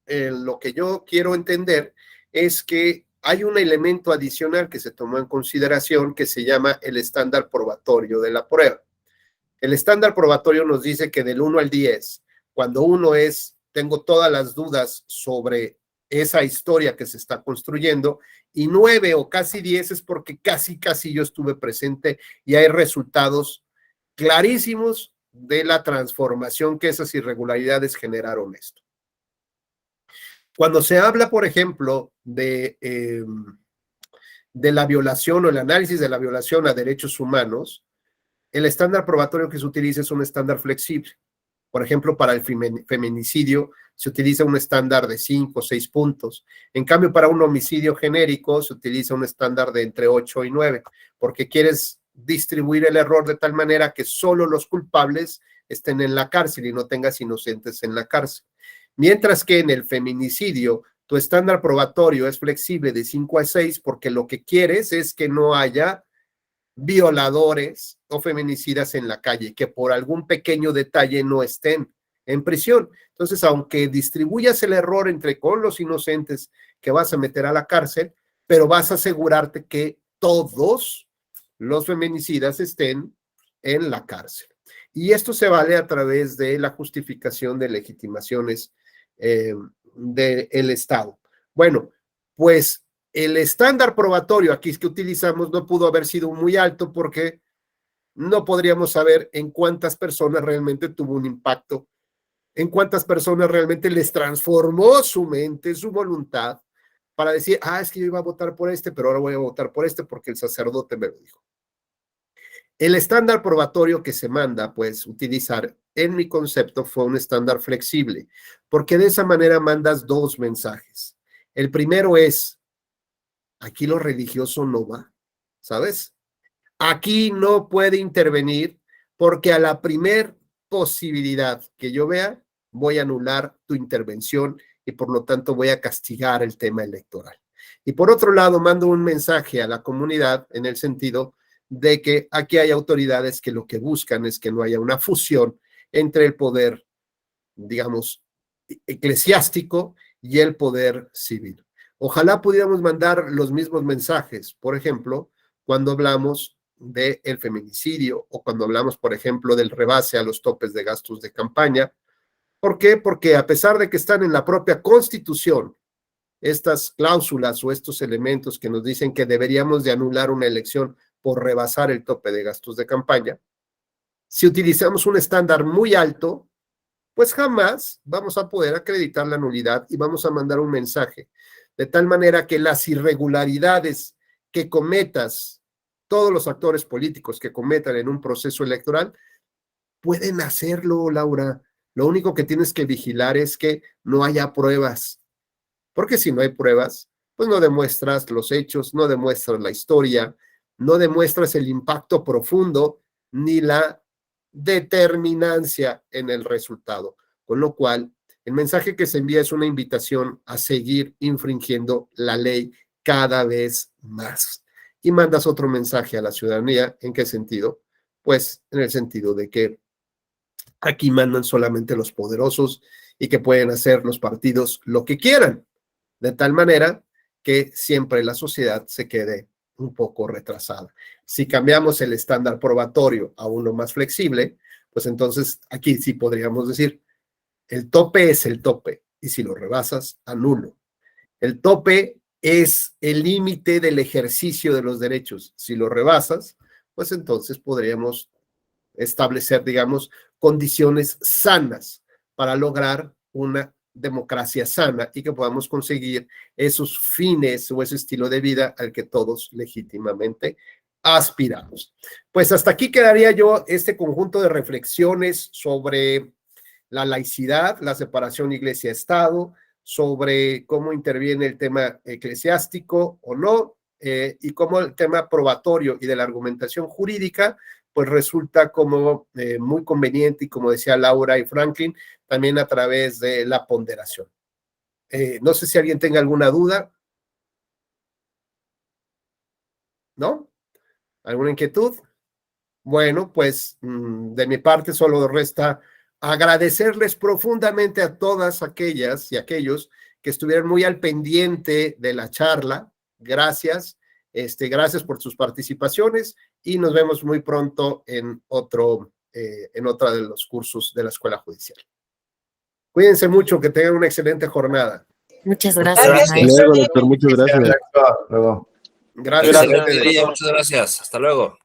lo que yo quiero entender es que hay un elemento adicional que se tomó en consideración que se llama el estándar probatorio de la prueba. El estándar probatorio nos dice que del 1 al 10, cuando uno tengo todas las dudas sobre esa historia que se está construyendo, y 9 o casi 10 es porque casi yo estuve presente y hay resultados clarísimos de la transformación que esas irregularidades generaron esto. Cuando se habla, por ejemplo, de la violación o el análisis de la violación a derechos humanos, el estándar probatorio que se utiliza es un estándar flexible. Por ejemplo, para el feminicidio se utiliza un estándar de 5 o 6 puntos. En cambio, para un homicidio genérico se utiliza un estándar de entre 8 y 9, porque quieres distribuir el error de tal manera que solo los culpables estén en la cárcel y no tengas inocentes en la cárcel. Mientras que en el feminicidio, tu estándar probatorio es flexible de 5 a 6 porque lo que quieres es que no haya violadores o feminicidas en la calle, que por algún pequeño detalle no estén en prisión. Entonces, aunque distribuyas el error con los inocentes que vas a meter a la cárcel, pero vas a asegurarte que todos los feminicidas estén en la cárcel. Y esto se vale a través de la justificación de legitimaciones del Estado. Bueno, pues el estándar probatorio aquí que utilizamos no pudo haber sido muy alto porque no podríamos saber en cuántas personas realmente tuvo un impacto, en cuántas personas realmente les transformó su mente, su voluntad, para decir, es que yo iba a votar por este, pero ahora voy a votar por este porque el sacerdote me lo dijo. El estándar probatorio que se manda, pues, utilizar, en mi concepto, fue un estándar flexible, porque de esa manera mandas 2 mensajes. El primero es, aquí lo religioso no va, ¿sabes? Aquí no puede intervenir porque a la primer posibilidad que yo vea, voy a anular tu intervención y por lo tanto voy a castigar el tema electoral. Y por otro lado, mando un mensaje a la comunidad en el sentido de que aquí hay autoridades que lo que buscan es que no haya una fusión entre el poder, digamos, eclesiástico y el poder civil. Ojalá pudiéramos mandar los mismos mensajes, por ejemplo, cuando hablamos del feminicidio o cuando hablamos, por ejemplo, del rebase a los topes de gastos de campaña. ¿Por qué? Porque a pesar de que están en la propia Constitución, estas cláusulas o estos elementos que nos dicen que deberíamos de anular una elección por rebasar el tope de gastos de campaña, si utilizamos un estándar muy alto, pues jamás vamos a poder acreditar la nulidad y vamos a mandar un mensaje, de tal manera que las irregularidades que cometas, todos los actores políticos que cometan en un proceso electoral, pueden hacerlo, Laura. Lo único que tienes que vigilar es que no haya pruebas, porque si no hay pruebas, pues no demuestras los hechos, no demuestras la historia, no demuestras el impacto profundo ni la determinancia en el resultado. Con lo cual, el mensaje que se envía es una invitación a seguir infringiendo la ley cada vez más. Y mandas otro mensaje a la ciudadanía. ¿En qué sentido? Pues en el sentido de que aquí mandan solamente los poderosos y que pueden hacer los partidos lo que quieran. De tal manera que siempre la sociedad se quede un poco retrasada. Si cambiamos el estándar probatorio a uno más flexible, pues entonces aquí sí podríamos decir, el tope es el tope, y si lo rebasas, anulo. El tope es el límite del ejercicio de los derechos. Si lo rebasas, pues entonces podríamos establecer, digamos, condiciones sanas para lograr una democracia sana y que podamos conseguir esos fines o ese estilo de vida al que todos legítimamente aspiramos. Pues hasta aquí quedaría yo este conjunto de reflexiones sobre la laicidad, la separación iglesia-estado, sobre cómo interviene el tema eclesiástico o no, y cómo el tema probatorio y de la argumentación jurídica pues resulta como muy conveniente, y como decía Laura y Franklin, también a través de la ponderación. No sé si alguien tenga alguna duda. ¿No? ¿Alguna inquietud? Bueno, pues de mi parte solo resta agradecerles profundamente a todas aquellas y aquellos que estuvieron muy al pendiente de la charla. Gracias. Gracias por sus participaciones y nos vemos muy pronto en otra de los cursos de la Escuela Judicial. Cuídense mucho, que tengan una excelente jornada. Muchas gracias. Gracias. Luego, doctor, muchas gracias. Gracias. Luego. Gracias. Muchas gracias. Hasta luego.